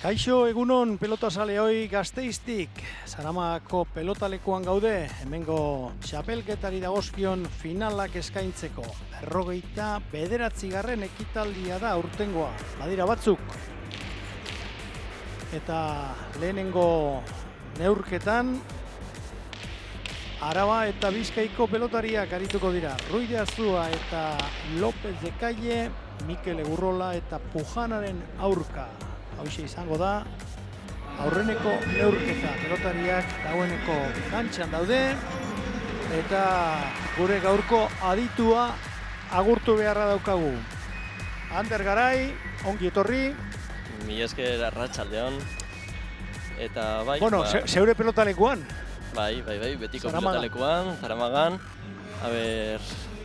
Kaixo egunon pelotazaleoi Gasteiztik, Zaramako pelotalekuan gaude, hemengo txapelketari dagozkion finalak eskaintzeko. 49. ekitaldia da aurtengoa, badira batzuk. Eta lehenengo neurketan, Araba eta Bizkaiko pelotariak arituko dira. Ruiz de Azua eta López de Calle, Mikel Egurrola eta Pujanaren aurka. Hauxe izango da, aurreneko neurketa pelotariak dagoeneko kantxan daude, eta gure gaurko aditua agurtu beharra daukagu. Ander Garai, ongi etorri. Mila esker arratsaldeon. Eta bai... Bueno, zeure pelotalekuan. Bai, betiko pelotalekuan, Zaramagan.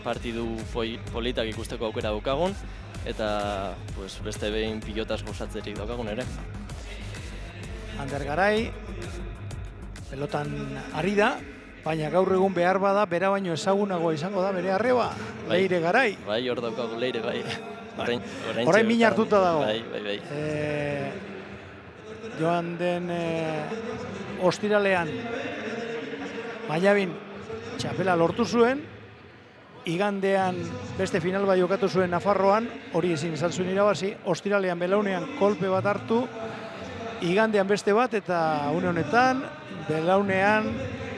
Partidu politak ikusteko aukera daukagun. Eta beste behin pilotaz gozatzerik daukagun ere. Ander Garai, pelotan ari da, baina gaur egun behar bada, bera baino ezagunagoa izango da, bere arreba, Leire Garai. Bai, hor daukagu Leire, bai. Orain min hartuta dago. Bai. Joan den ostiralean, Mallabin txapela lortu zuen, igandean beste final bat jokatu zuen Nafarroan, hori ezin izan zuen irabazi, ostiralean Belaunean kolpe bat hartu, igandean beste bat, eta une honetan, Belaunean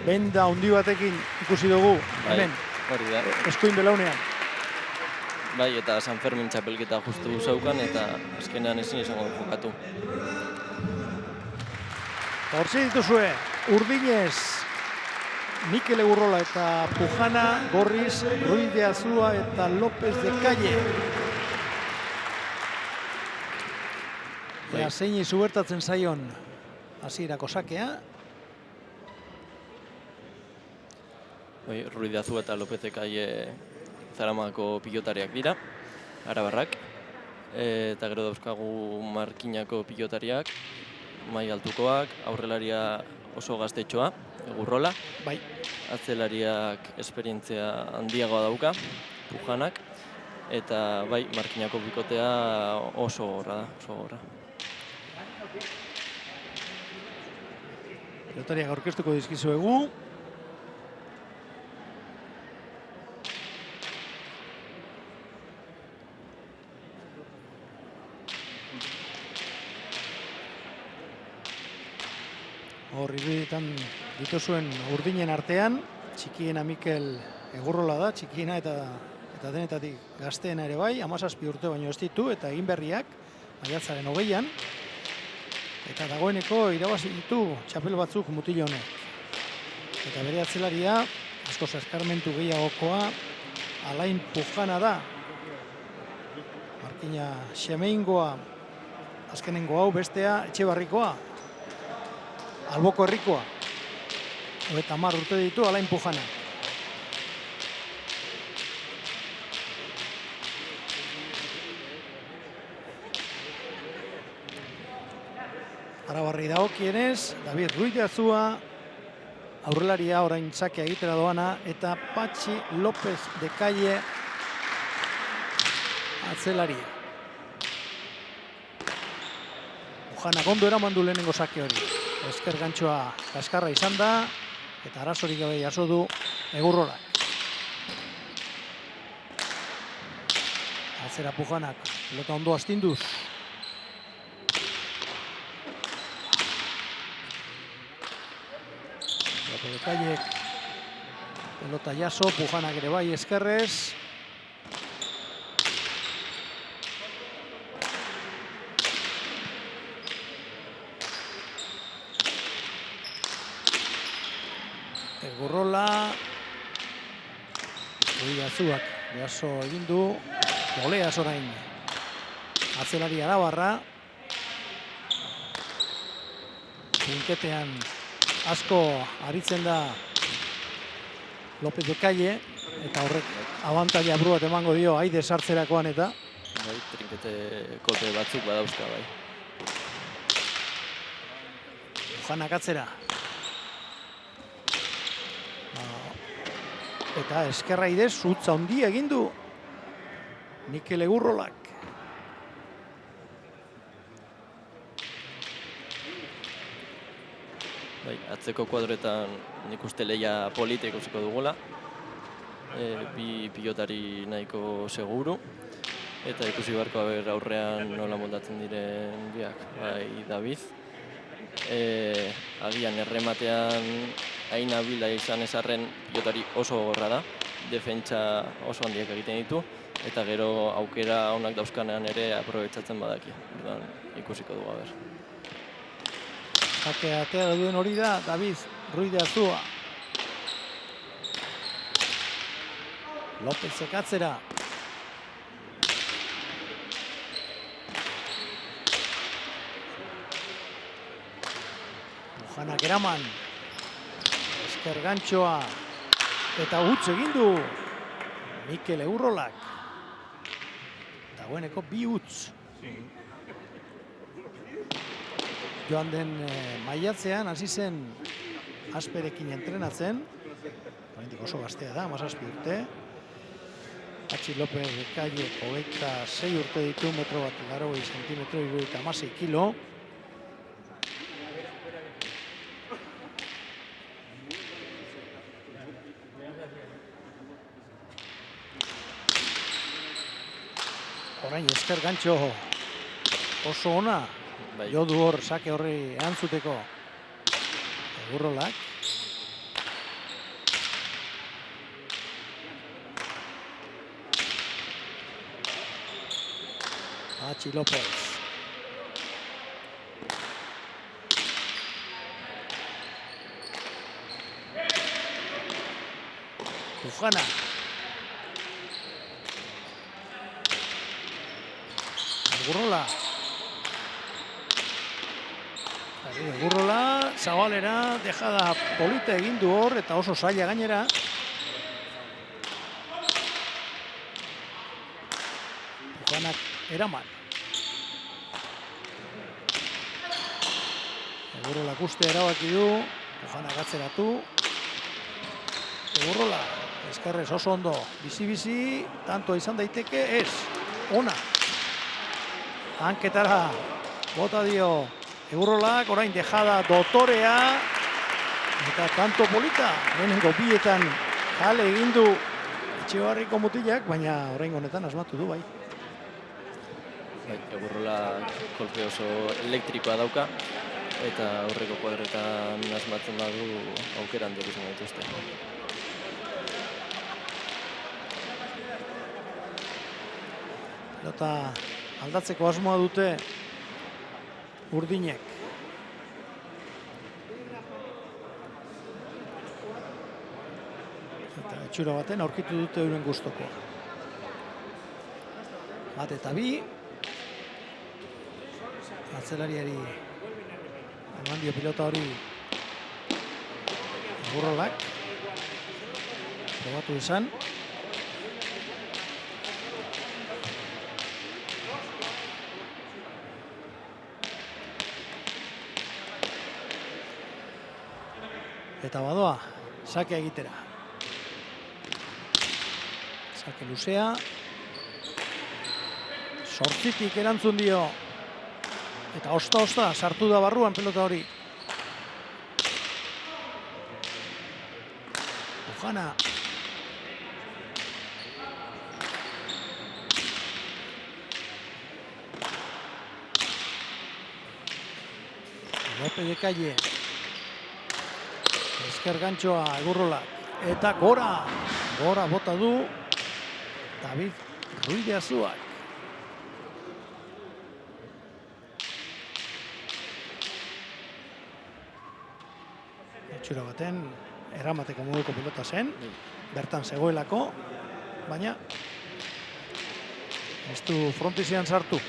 benda handi batekin ikusi dugu, hemen, eskuin Belaunean. Bai, eta San Fermin txapelketa justu zaukan, eta azkenean ezin izango jokatu. Hortzi dituzue, Urdinez, Mikel Egurrola eta Pujana, Gorriz, Ruiz de Azua eta López de Calle. Ea zein izubertatzen zaion hasierako sakea. Ruiz de Azua eta López de Calle Zaramako pilotariak dira, arabarrak. Eta gero dauzkagu Markinako pilotariak, mai altukoak, aurrelaria oso gaztetxoa, Egurrola. Bai. Atzelariak esperientzia handiagoa dauka, Pujanak. Eta bai, Markinako bikotea oso gorra da, oso gorra. Pelotariak aurkeztuko dizkizuegu. Hor iruditan dituzuen urdinen artean, txikiena Mikel Egurrola da, txikiena eta denetatik gazteena ere bai, 17 urte baino ez ditu, eta egin berriak, maiatzaren 20an, eta dagoeneko irabazi ditu txapel batzuk mutil honek. Eta bere atzelaria, asko eskarmentu gehiagokoa, Alain Pujana da. Markina Xemeingoa, azkenengo hau, bestea Etxebarrikoa. Alboko herrikoa, 10 urte ditu Alain Pujana. Arabarri dagokienez, David Ruiz de Azua, aurrelaria orain txakea egitera doana, eta Patxi López de Calle atzelaria. Pujana gondo eraman du lehenengo sake hori. Esker gantxoa kaskarra izan da, eta arazorik gabe jaso du Egurrolak. Atzera Pujanak, pelota ondo astinduz. López de Callek, pelota jaso, Pujanak ere bai eskerrez. Egurrola, Ruiz de Azuak jaso egin du, goleaz orain atzelari arabarra. Finketean asko aritzen da López de Calle, eta horrek abantaila buru bat emango dio aide sartzerakoan eta. Bai, trinkete kolpe batzuk badauzka, bai. Pujanak atzera. Eta eskerra idez, utza handi egin du Mikel Egurrolak. atzeko kuadretan nik uste lehia polita ikusiko dugula. Bi pilotari nahiko seguru. Eta ikusi beharko aurrean nola moldatzen diren biak, bai David. Agian errematean hain abila izan ezarren pilotari oso gogorra da. Defentsa oso handiak egiten ditu. Eta gero aukera onak dauzkanean ere aprobetxatzen badaki. Orduan ikusiko dugu aber. Sake atera duen hori da, David Ruiz de Azua. Lopezek atzera. Bujanak eraman. Esker gantxoa. Eta utz egin du Mikel Egurrolak. Dagoeneko bi utz. Joan den maiatzean hasi zen Asperekin entrenatzen. Oraindik oso gaztea da, 17 urte. Patxi López de Calle 26 urte ditu, 1,80 m, 76 kilo. Orain Esker gantxo oso ona. Jo du hor sake horri erantzuteko Egurrolak. Patxi López. Bujana. Egurrola. Egurrola, zabalera, dejada polita egin du hor, eta oso zaila gainera. Bujanak eraman. Egurrola uste erabaki du, Bujanak atzeratu. Egurrola, eskerrez oso ondo, bizi-bizi, tanto izan daiteke, ez, ona. Hanketara, bota dio Egurrolak, orain dejada dotorea, eta tanto polita, lehenengo bietan jale egin du Etxebarriko mutilak, baina orain honetan asmatu du bai. Egurrola kolpe oso elektrikoa dauka, eta aurreko kuadretan asmatzen badu aukera handiak izan dituzte. Pelota aldatzeko asmoa dute Urdinek. Eta etxura baten aurkitu dute euren gustoko. Bat eta bi. Atzelariari eman dio pilota hori Egurrolak. Probatu izan. Eta badoa, sake egitera. Sake luzea. Zortzitik erantzun dio. Eta osta-osta sartu da barruan pelota hori. Bujana. López de Calle. Esker gantxoa Egurrolak. Eta gora. Gora bota du David Ruiz de Azuak. Etxura baten eramateko moduko pilota zen. Bertan zegoelako. Baina ez du frontizian sartu.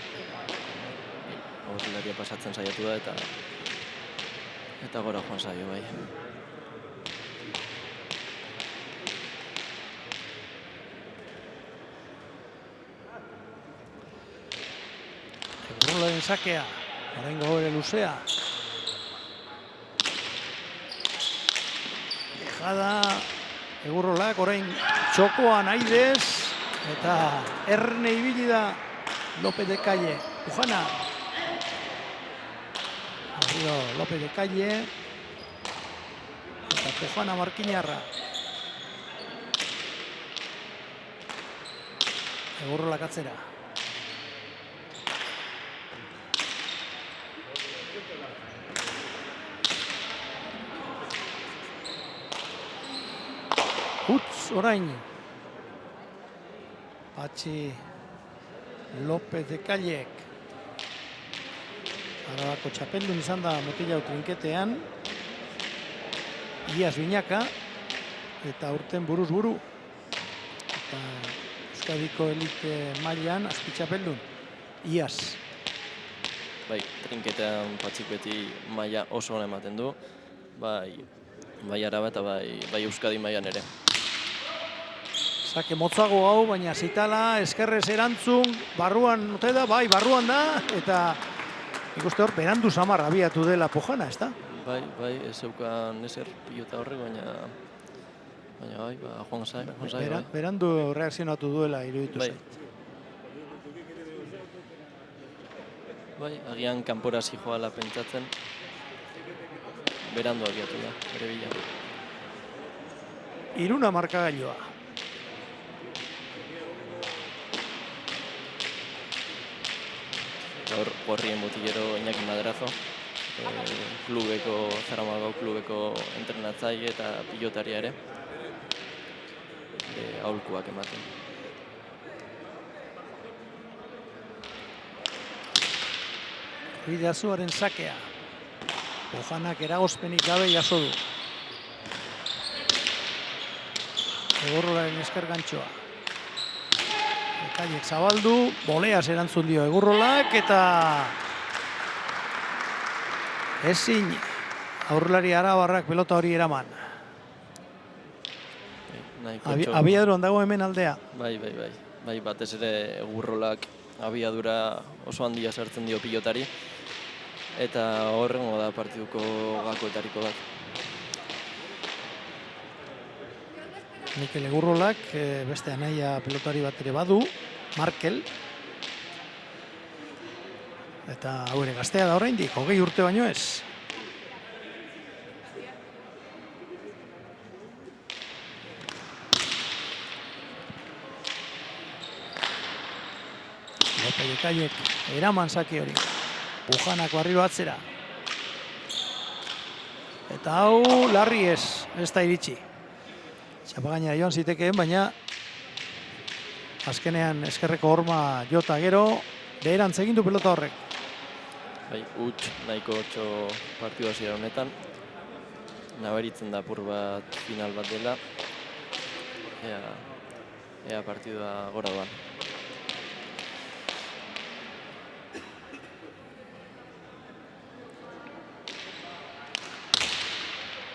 Aurrelaria pasatzen saiatu da eta gora joan zaio bai. Egurrolaren sakea, oraingo ere luzea. Dejada Egurrolak orain txokoan aidez eta erne ibili da López de Calle. Bujana. Arriba López de Calle. Eta Pojana markinarra. Egurrolak atzera. Utz orain. Patxi López de Callek. Arabako txapeldun izan da mutilau trinketean. Iaz Binaka. Eta urten buruz buru. Eta Euskadiko elite mailan azpitxapeldun. Iaz. Bai, trinketean Patxik beti maila oso ona ematen du. Bai Araba eta bai Euskadi mailan ere. Sake motzago hau, baina zitala, eskerrez erantzun, barruan ote da, bai, barruan da, eta ikuste hor, berandu samar abiatu dela Pojana, ez da? Bai, ez zeukan ezer pilota horrek, baina bai, joan zai, bai. Berandu reakzionatu duela iruditu Bai. zait. Bai, agian kanpora zijoala pentsatzen, berandu abiatu da, bere bila. Iruna markagailoa. Hor, gorrien botillero Iñaki Madrazo, Zaramagau klubeko entrenatzaile eta pilotaria ere, aholkuak ematen. Ruidazuaren sakea. Pojanak eragozpenik gabe jaso du. Egurrolaren esker gantxoa. Kaiek zabaldu, boleaz erantzun dio Egurrolak eta ezin aurrelari arabarrak pelota hori eraman. Abiaduran dago hemen aldea. Bai, batez ere Egurrolak abiadura oso handia sartzen dio pilotari eta horrengo da partiduko gakoetariko bat. Mikel Egurrolak beste anaia pelotari bat ere badu, Markel. Eta hau ere gaztea da oraindik, 20 urte baino ez. López de Callek eraman zaki hori. Pujanak barriro atzera. Eta hau larri ez da iritsi. Txapagaina joan zitekeen, baina azkenean eskerreko horma jota gero, beherantz egin du pelota horrek. Bai, huts nahiko otxo partidu hasiera honetan. Nabaritzen da apur bat final bat dela. Ea partidua gora doan.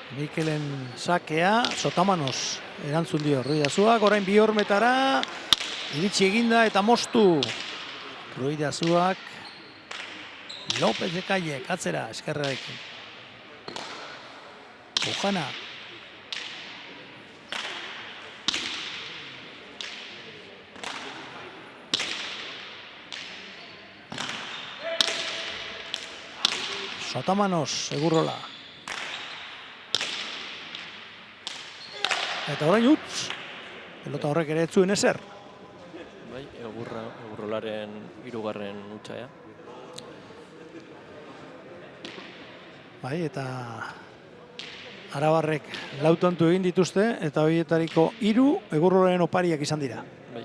Mikelen sakea, Sotamanos erantzun dio Ruidazuak, orain bi hormetara, iritsi eginda eta moztu. Ruidazuak, López de Callek, atzera, eskerrarekin. Pujana. Sotamanos, Egurrola. Eta orain utz, pelota horrek ere ez zuen ezer. Bai, Egurrolaren 3. utxaia. Bai, eta arabarrek 4 tantu egin dituzte, eta horietariko 3 Egurrolaren opariak izan dira. Bai.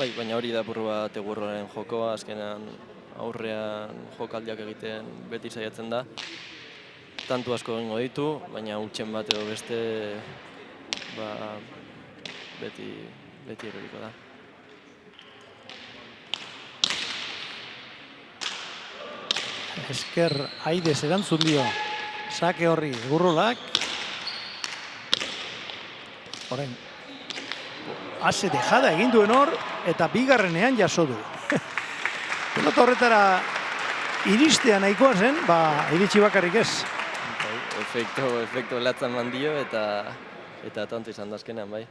Bai, baina hori da apur bat Egurrolaren jokoa, azkenean aurrean jokaldiak egiten beti saiatzen da. Tantu asko egingo ditu, baina hutsen bat edo beste beti eroriko da. Esker Aidez erantzun dio sake horri Egurrolak. Orain, ase dejada egin duen hor, eta bigarrenean jaso du. Pelota horretara iristea nahikoa zen, iritsi bakarrik ez. Efekto latzan mandio eta tanto izan da azkenean, bai.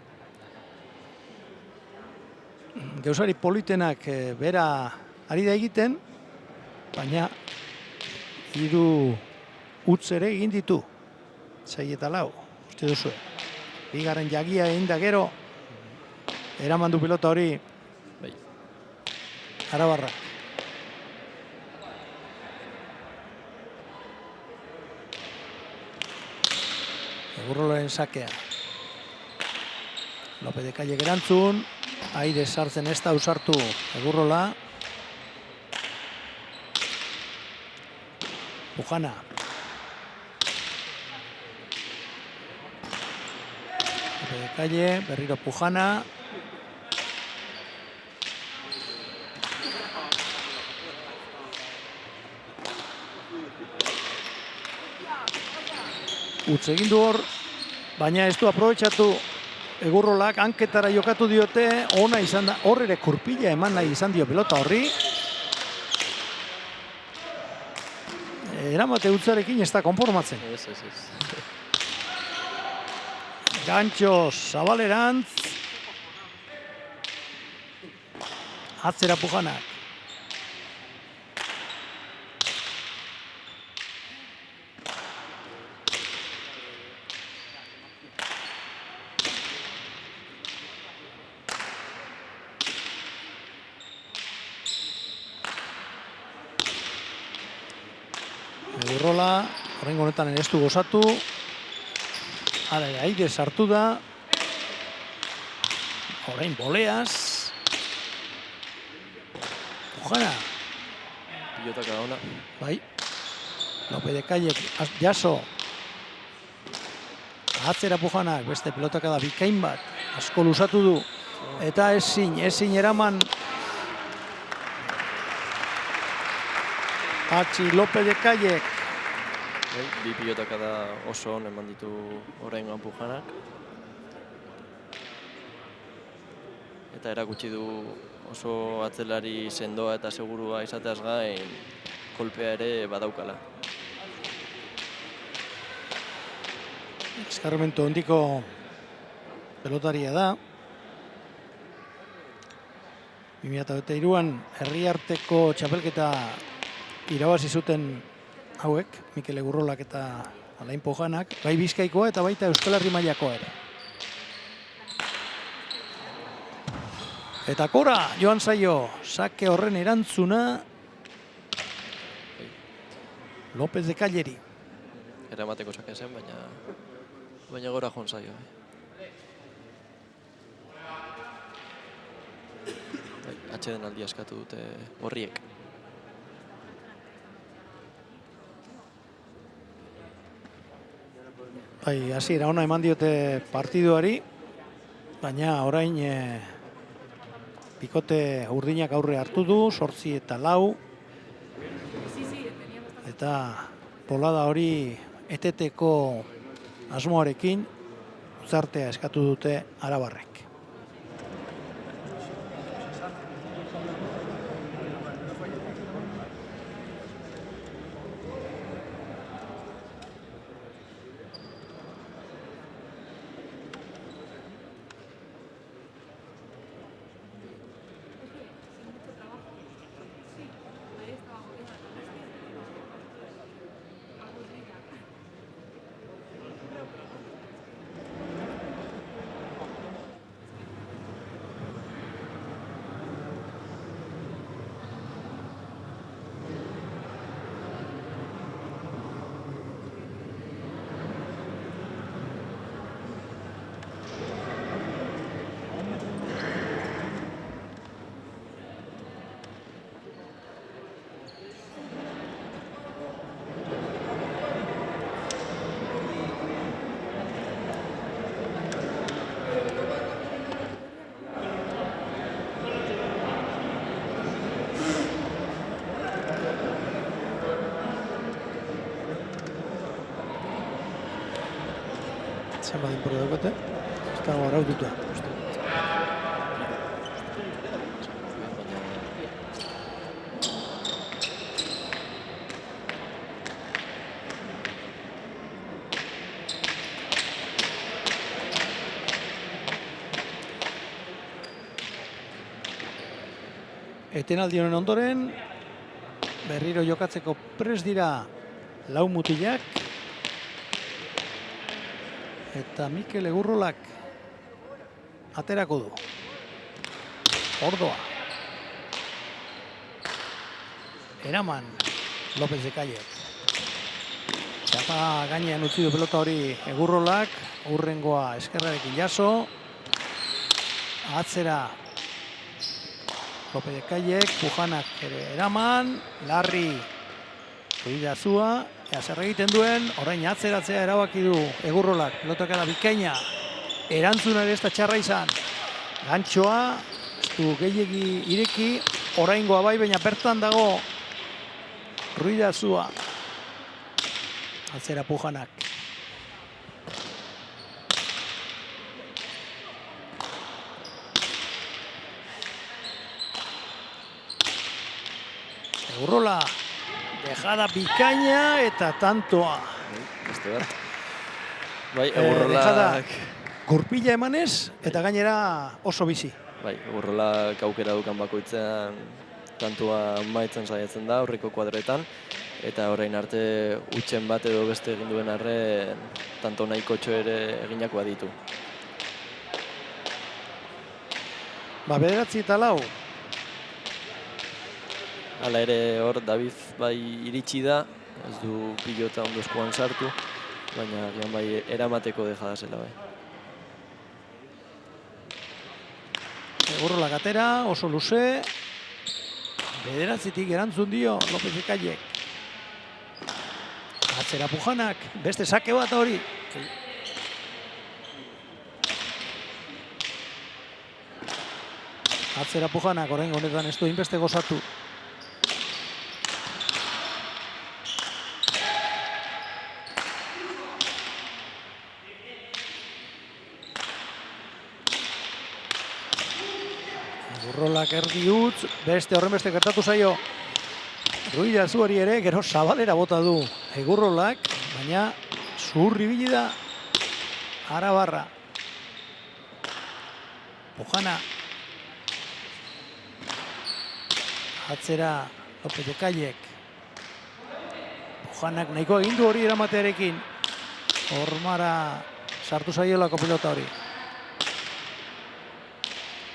Geusari politenak bera ari da egiten, baina 3 utz ere egin ditu. 6 eta 4, uste duzu. Bigarren jagia egin da gero, eraman du pilota hori Bai. Arabarrak. Egurrolaren sakea. López de Calle erantzun, aire sartzen ez da usartu Egurrola. Pujana. López de Calle, berriro Pujana. Utz egin du hor, baina ez du aprobetxatu Egurrolak, hanketara jokatu diote, ona izan da, hor ere kurpila eman nahi izan dio pelota horri. Eramate utzarekin ez da konformatzen. Ez. Gantxo Zabalerantz. Atzera Pujanak. Egurrola, horrengo honetan ez du gozatu. Hala, aire sartu da. Orain boleaz. Pujana. Pilotaka ona. Bai. López de Calle jaso. Atzera Pujanak, beste pilotaka da bikain bat. Asko luzatu du. Eta ezin eraman. Patxi López de Callek. Bi pilotaka da oso on eman ditu oraingoan Pujanak. Eta erakutsi du oso atzelari sendoa eta segurua izateaz gain kolpea ere badaukala. Eskarmentu hondiko pelotaria da. 2023an herriarteko txapelketa irabazi zuten hauek, Mikel Egurrolak eta Alain Pujanak, bai Bizkaikoa eta baita Euskal Herri mailakoa ere. Eta kora, joan zaio, sake horren erantzuna López de Calleri. Eramateko sake zen, baina gora joan zaio. Atxeden aldi askatu dute horriek. Bai, hasiera ona eman diote partiduari, baina orain bikote urdinak aurre hartu du, 8 eta 4. Eta bolada hori eteteko asmoarekin uzartea eskatu dute arabarrek. Zenbat denbora daukate? Ez dago araututa. Etenaldi honen ondoren, berriro jokatzeko prest dira lau mutilak. Eta Mikel Egurrolak aterako du. Ordoa. Eraman López de Calle. Txapa gainean utzi du pelota hori Egurrolak. Urrengoa eskerrarekin jaso. Atzera López de Calle, Pujanak ere eraman. Larri Ruidazua. Ea zer egiten duen, orain atzeratzea erabaki du Egurrolak. Pelotakada bikaina. Erantzuna ere ez da txarra izan. Gantxoa, ez du gehiegi ireki. Oraingoa bai, baina bertan dago Ruidazua. Atzera Pujanak. Egurrola. Dejada bikaina eta tantoa. Beste bat. Bai, Dejada Egurrolak... gurpila emanez eta gainera oso bizi. Bai, Egurrolak aukera dukan bakoitzean tantua maitzen saiatzen da aurreko kuadroetan. Eta orain arte utxen bat edo beste egin duen arren tanto nahikotxo ere eginakoa ditu. Ba, 9-4. Hala ere hor David bai iritsi da, ez du pilota ondo eskuan sartu, baina agian bai eramateko dejada zela bai. Egurrolak atera, oso luze. 9-tik erantzun dio López de Calle. Atzera Pujanak, beste sake bat hori. Atzera Pujanak, orain honetan ez du inbeste gozatu. Egurrolak erdi utz, beste horrenbeste gertatu zaio. Ruidazuari ere, gero zabalera bota du Egurrolak, baina zurri bili da Arabarra. Pujana. Atzera López de Callek. Pujanak nahiko egin du hori eramatearekin. Ormara sartu zaiolako pilota hori.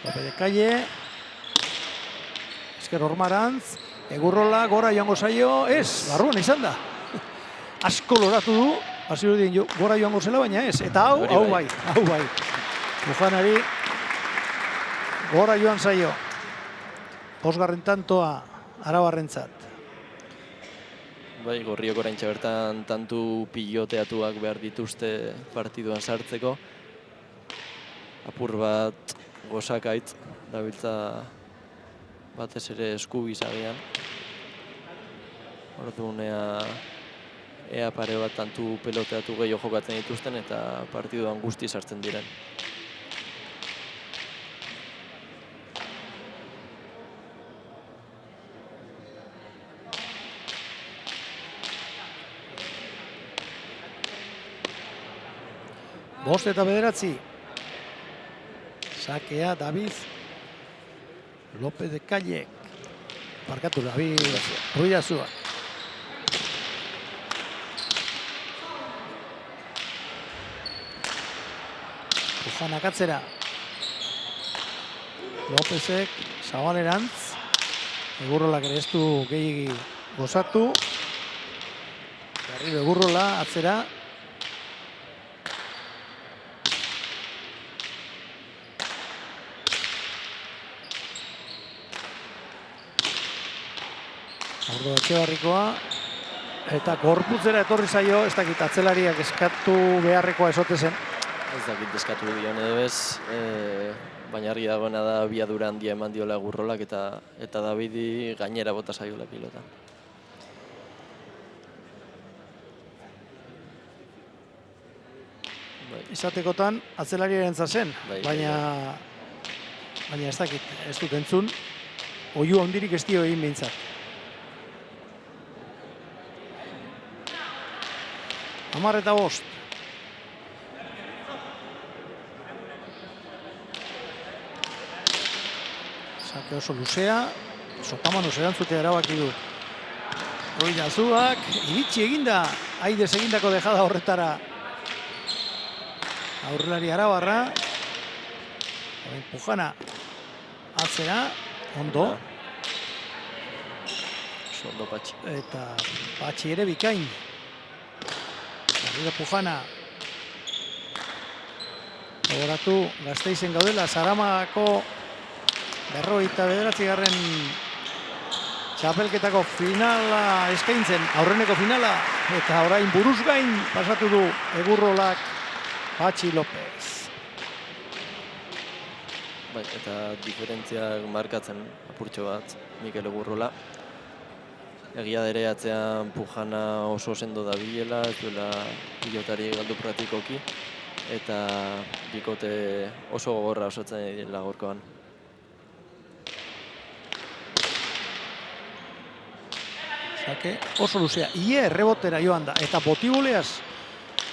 López de Calle. Ezker Ormarantz. Egurrola gora joango zaio, ez, barruan izan da. Asko loratu du, bazirudien gora joango zela, baina ez. Eta hau bai. Pujanari gora joan zaio. 5. tantoa Arabarrentzat. Bai, Gorriok oraintxe bertan tantu piloteatuak behar dituzte partiduan sartzeko. Apur bat gozakaitz dabiltza batez ere eskubizagean. Orduan ea pare bat tantu peloteatu gehiago jokatzen dituzten eta partiduan guzti sartzen diren. Bost eta 9. Sakea David López de Calle. Parkatu David Ruidazua. Pujanak atzera. Lópezek zabalerantz. Egurrolak ere ez du gehiagi gozatu. Berriro Egurrola atzera. Ordo Etxebarrikoa. Eta gorputzera etorri zaio, ez dakit atzelariak eskatu beharrekoa esote zen. Ez dakit eskatu dion edo ez, baina argi dagoena da biadura handia eman diola Egurrolak eta Davidi gainera bota zaiola pilota. Izatekotan atzelariaren zen, baina ez dakit, ez dut entzun, oihu handirik ez dio egin behintzat. 10-5. Sake oso luzea, Sotamanoz erantzutea erabaki du Ruidazuak iritsi eginda, Aidez egindako dejada horretara. Aurrelari arabarra. Pujana atzera, ondo. Ondo Patxi. Eta Patxi ere bikain. Berriro Pujana. Gogoratu Gasteizen gaudela, Zaramako 59. Txapelketako finala eskaintzen, aurreneko finala. Eta orain buruz gain pasatu du Egurrolak Patxi López. Bai, eta diferentziak markatzen apurtxo bat Mikel Egurrola. Egia dere atzean Pujana oso sendo dabilela, ez duela pilotari galdu praktikoki. Eta bikote oso gogorra osatzen dira gaurkoan. Sake oso luzea, ie errebotera joan da, eta botiboleaz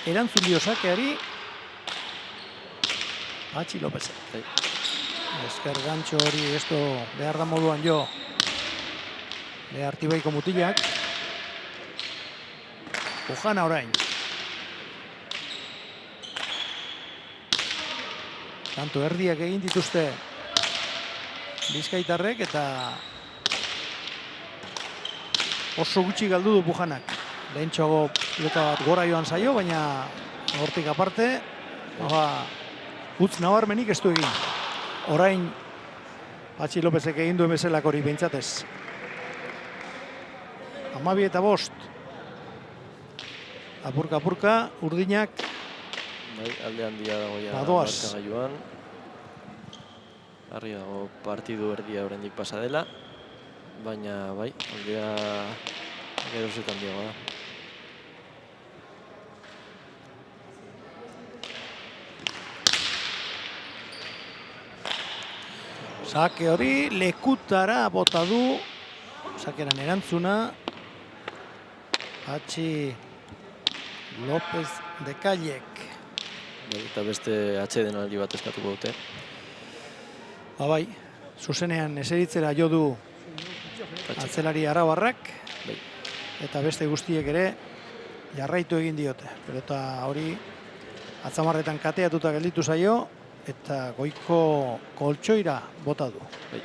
erantzun dio sakeari Patxi López. Bai. Esker gantxo hori esto behar da moduan jo Artibaiko mutilak. Pujana orain. Tanto erdiak egin dituzte Bizkaitarrek eta oso gutxi galdu du Pujanak. Lehentxoago pilota bat gora joan zaio, baina hortik aparte utz nabarmenik ez du egin. Orain Patxi Lópezek egin duen bezalak hori behintzatez. 12:05. Apurka, urdinak. Bai, alde handia dago ja Badoaz. markagailuan. Argi dago partidu erdia oraindik pasa dela. Baina bai, aldea gerozetan handiagoa da. Sake hori lekutara bota du. Sakeran erantzuna. Patxi López de Callek. Bai, eta beste atsedenaldi bat eskatuko dute. Bai, zuzenean eseritzera jo du atzelari arabarrak. Bai. Eta beste guztiek ere jarraitu egin diote. Pelota hori atzamarretan kateatuta gelditu zaio eta goiko koltsoira bota du. Bai.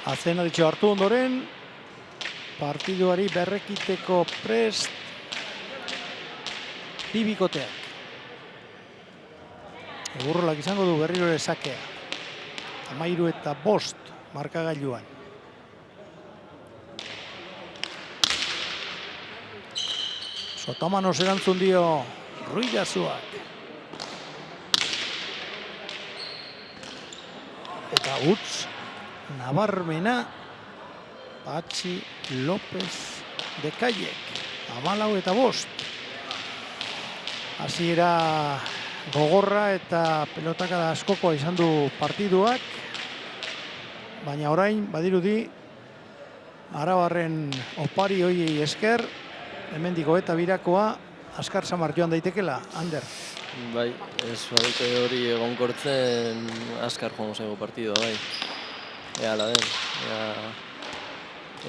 Atzenalditxo hartu ondoren, partiduari berrekiteko prest bi bikoteak. Egurrolak izango du berriro ere sakea. 13:05 markagailuan. Sotomanos erantzun dio Ruidazuak. Eta utz nabarmena Patxi López de Callek. 14:05. Hasiera gogorra eta pelotakada askokoa izan du partiduak. Baina orain badirudi arabarren opari hoiei esker hemendiko eta birakoa askar samar joan daitekela, Ander. Bai, ez badute hori egonkortzen azkar joango zaigu partidua, bai. Ea ala den,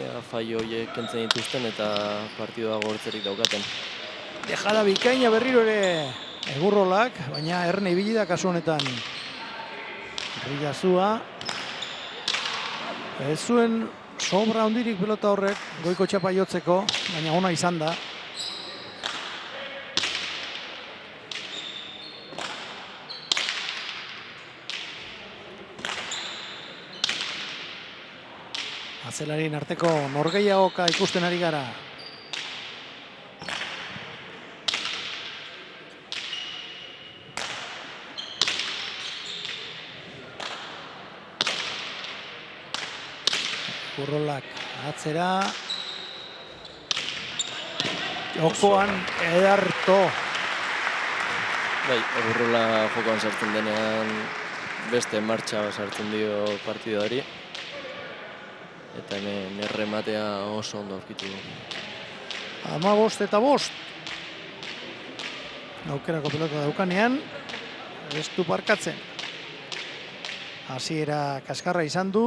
ea faio horiek kentzen dituzten eta partidua gogortzerik daukaten. Dejada bikaina berriro ere Egurrolak, baina erne ibili da kasu honetan Ruidazua. Ez zuen sobra handirik pelota horrek goiko txapa jotzeko, baina ona izan da. Atzelarien arteko norgehiagoka ikusten ari gara. Egurrolak atzera. Jokoan Ederto. Bai, Egurrola jokoan sartzen denean beste martxa sartzen dio partiduari. Eta hemen errematea oso ondo aurkitu du. 15-5. Aukerako pelota daukanean, ez du parkatzen. Hasiera kaskarra izan du,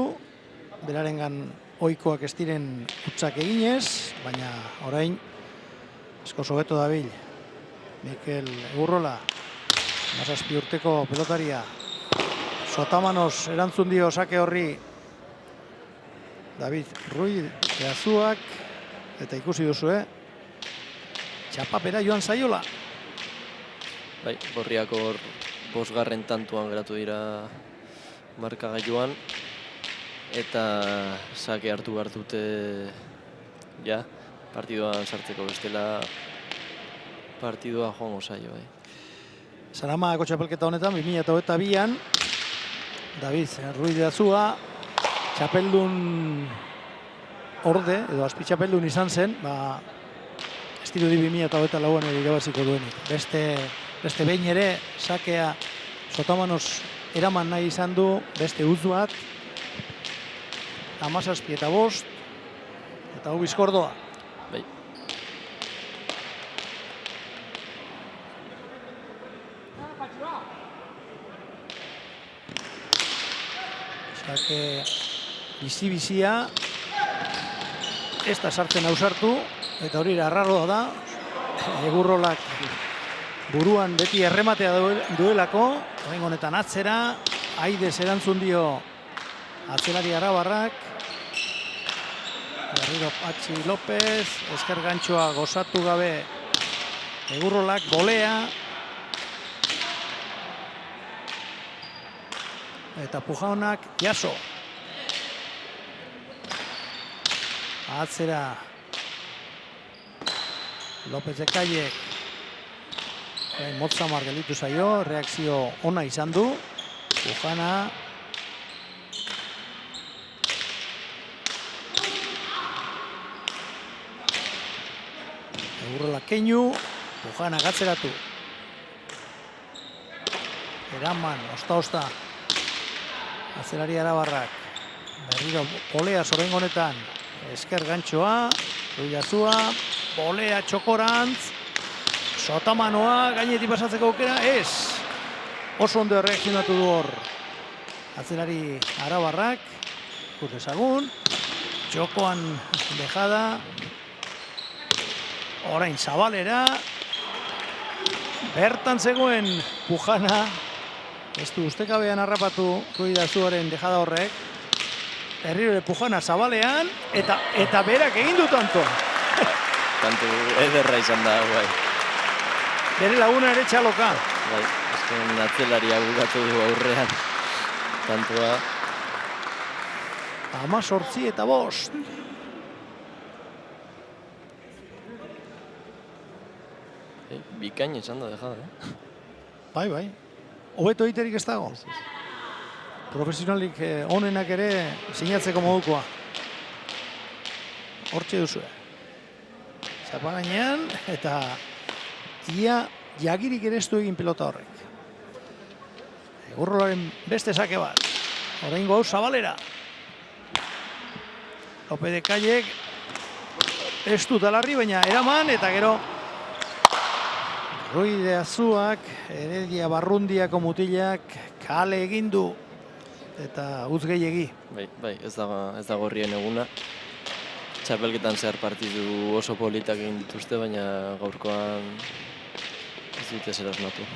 berarengan ohikoak ez diren hutsak eginez, baina orain asko hobeto dabil. Mikel Egurrola, 17 urteko pelotaria. Sotamanos erantzun dio sake horri David Ruidazuak, eta ikusi duzue, txapapera joan zaiola. Bai, gorriak hor 5. tantuan geratu dira markagailuan, eta sake hartu behar dute ja, partiduan sartzeko, bestela partidua joango zaio. Bai. Saramako txapelketa honetan, 2022an, David Ruidazua, txapeldun orde, edo azpi txapeldun izan zen, ez dirudi 2024an ere irabaziko duenik. Beste behin ere, sakea Sotamanos eraman nahi izan du, beste utz bat, 17-5, eta hau bizkordoa. Bai. Sake bizi-bizia, ez da sartzen ausartu, eta hori arraroa da, Egurrolak buruan beti errematea duelako, orain honetan atzera, Aidez erantzun dio atzelari arabarrak, berriro Patxi López, esker gantxoa gozatu gabe Egurrolak, golea, eta Pujaonak jaso. Atzera López de Callek Motzamar gelitu zaio, reakzio ona izan du. Pujana Egurrola keinu, Pujana gatzeratu. Eraman, osta-osta atzerari arabarrak. Berriro polea zorengo honetan. Esker gantxoa, Ruidazua, bolea txokorantz, Sotamanoa, gainetik pasatzeko aukera, ez. Oso ondo erreakzionatu du hor. Atzelari arabarrak, ikus dezagun, txokoan dejada, orain Zabalera, bertan zegoen Pujana, ez du ustekabean harrapatu Ruidazuaren dejada horrek, berriro Pujana Zabalean, eta berak egin du tanto. Tanto ederra izan da, bai. Bere laguna ere txaloka. Bai, azken atzelaria bukatu du aurrean. Tantoa. 18-5. Bikain izan da dejada, Bai. Hobeto egiterik ez dago. Profesionalik onenak ere sinatzeko modukoa. Hortxe duzue. Zapa gainean, eta ia jagirik ere ez du egin pelota horrek. Egurrolaren beste sake bat. Oraingo hau Zabalera. López de Callek ez du talarri, baina eraman, eta gero Rui de Azuak, Heredia Barrundiako mutilak kale egin du eta utz gehiegi. Bai, ez da gorrien eguna. Txapelketan zehar partidu oso politak egin dituzte, baina gaurkoan ez dute zer asmatu.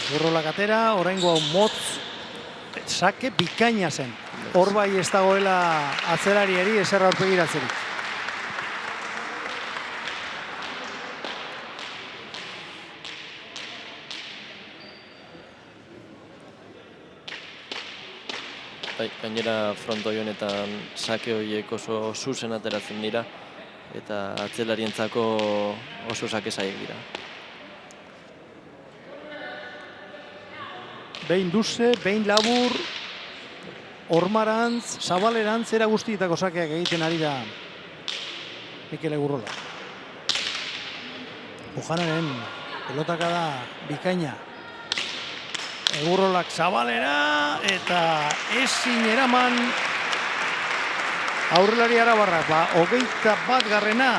Burrolak atera, oraingo hau motz, sake bikaina zen. Hor bai ez dagoela atzerariari ezer aurpegiratzerik. Bai, gainera frontoi honetan sake horiek oso zuzen ateratzen dira eta atzelarientzako oso sake zaiek dira. Behin duze, behin labur, ormarantz, zabalerantz, era guztietako sakeak egiten ari da Mikel Egurrola. Bujanaren pelotaka da bikaina. Egurrolak zabalera eta ezin eraman aurrelari arabarrak. 21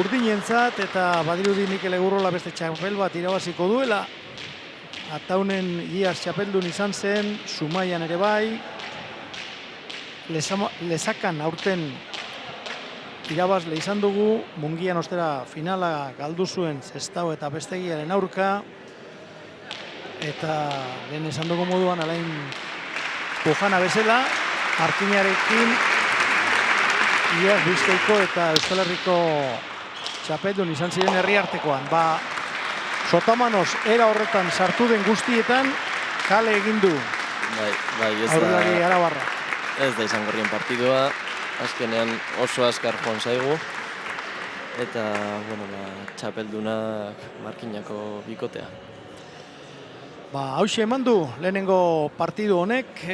urdinentzat eta badirudi Mikel Egurrola beste txapel bat irabaziko duela. Ataunen iaz txapeldun izan zen, Zumaian ere bai, Lezakan aurten irabazle izan dugu, Mungian ostera finala galdu zuen Zestao eta Bestegiaren aurka, eta lehen esan dugu moduan Alain Pujana bezala, Markinarekin iaz Bizkaiko eta Euskal Herriko txapeldun izan ziren herriartekoan. Sotamanos era horretan sartu den guztietan kale egin du aurrelari arabarra. Ez da izan gorrien partidua, azkenean oso azkar joan zaigu eta txapeldunak Markinako bikotea. Hauxe eman du lehenengo partidu honek,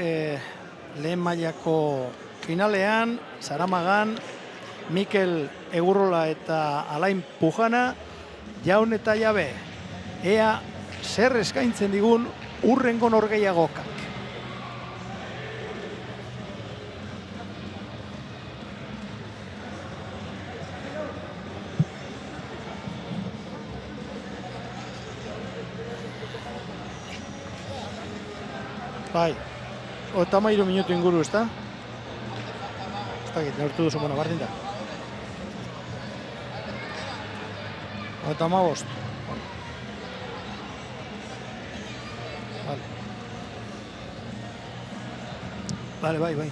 lehen mailako finalean, Zaramagan, Mikel Egurrola eta Alain Pujana, jaun eta jabe. Ea zer eskaintzen digun hurrengo norgehiagokak. Bai, 33 minutu inguru, ezta? Ez dakit, neurtu duzu, bardin da. 35. Vale, bai.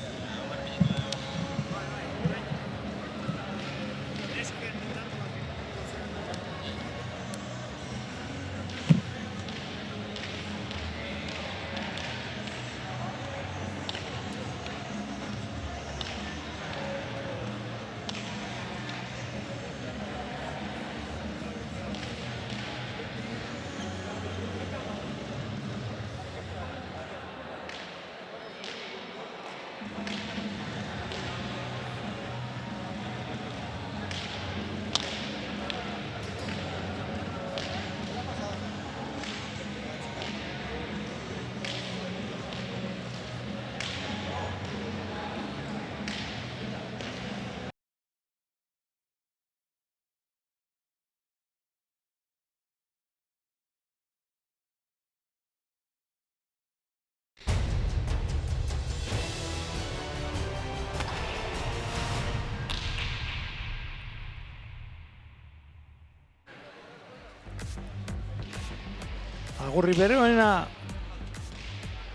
Agurri beroena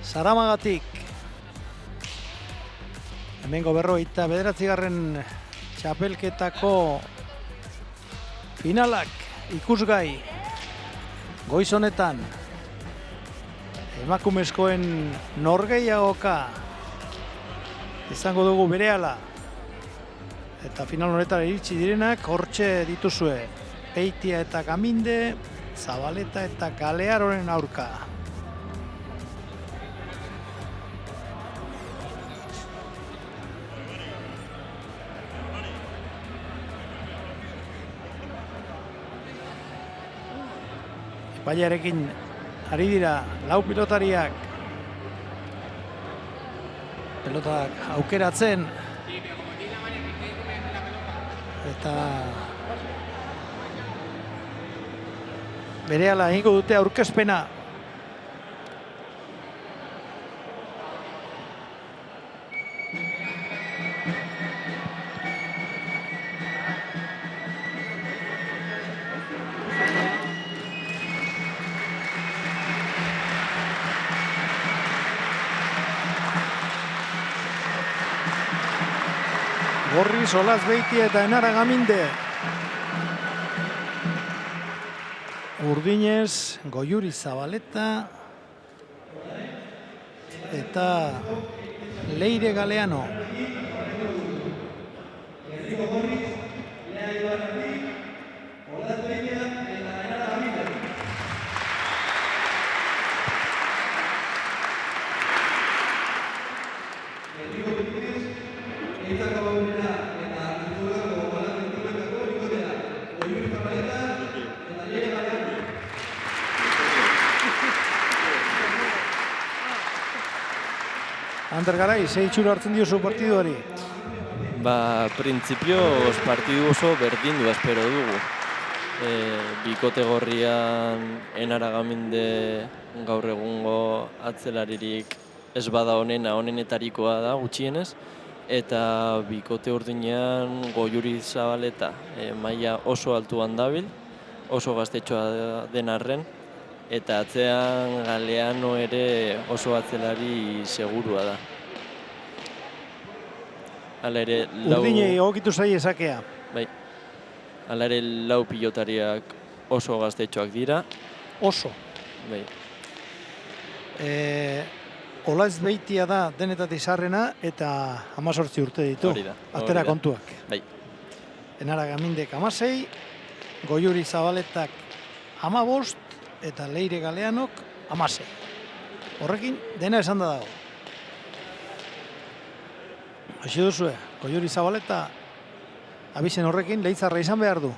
Zaramagatik. Hemengo 59. txapelketako finalak ikusgai goiz honetan. Emakumezkoen norgehiagoka izango dugu berehala. Eta final honetan iritsi direnak hortxe dituzue. Peitia eta Gaminde, Zabaleta eta Galearoren aurka. Baiarekin ari dira lau pilotariak. Pelotak aukeratzen. Eta berehala egingo dute aurkezpena. Gorri, Olazbeitia eta Enara Gaminde. Urdinez, Goiuri Zabaleta eta Leire Galeano. Ander Garai, ze itxura hartzen diozu partiduari? Printzipioz partidu oso berdindu espero dugu. Bikote gorrian Enara Gaminde gaur egungo atzelaririk ez bada onenetarikoa da gutxienez. Eta bikote urdinean Goiuri Zabaleta maila oso altuan dabil, oso gaztetxoa den arren. Eta atzean Galeano ere oso atzelari segurua da. Hala ere Urdinei egokitu zaie sakea. Bai. Hala ere lau pilotariak oso gaztetxoak dira. Oso. Bai. Olazbeitia da denetatik sarrena eta 18 urte ditu. Hori da. Atera kontuak. Bai. Enara Gamindek 16, Goiuri Zabaletak 15 eta Leire Galeanok 16. Horrekin dena esan da dago. Hasi duzue, Goiuri Zabaleta abizen horrekin Leitzarra izan behar du.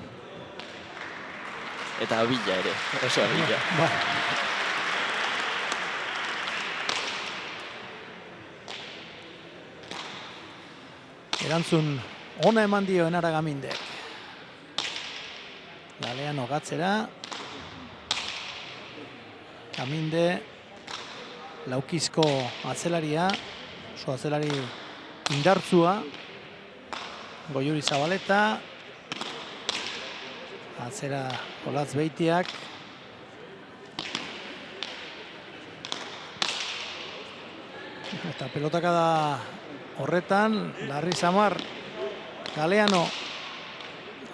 Eta abila ere, oso abila. Ba. Erantzun ona eman dio Enara Gamindek. Galeano gatzera. Gaminde laukizko atzelaria, oso atzelari indartzua. Goiuri Zabaleta, atzera Olazbeitiak. Eta pelotaka da horretan, Larri Samar, Galeano,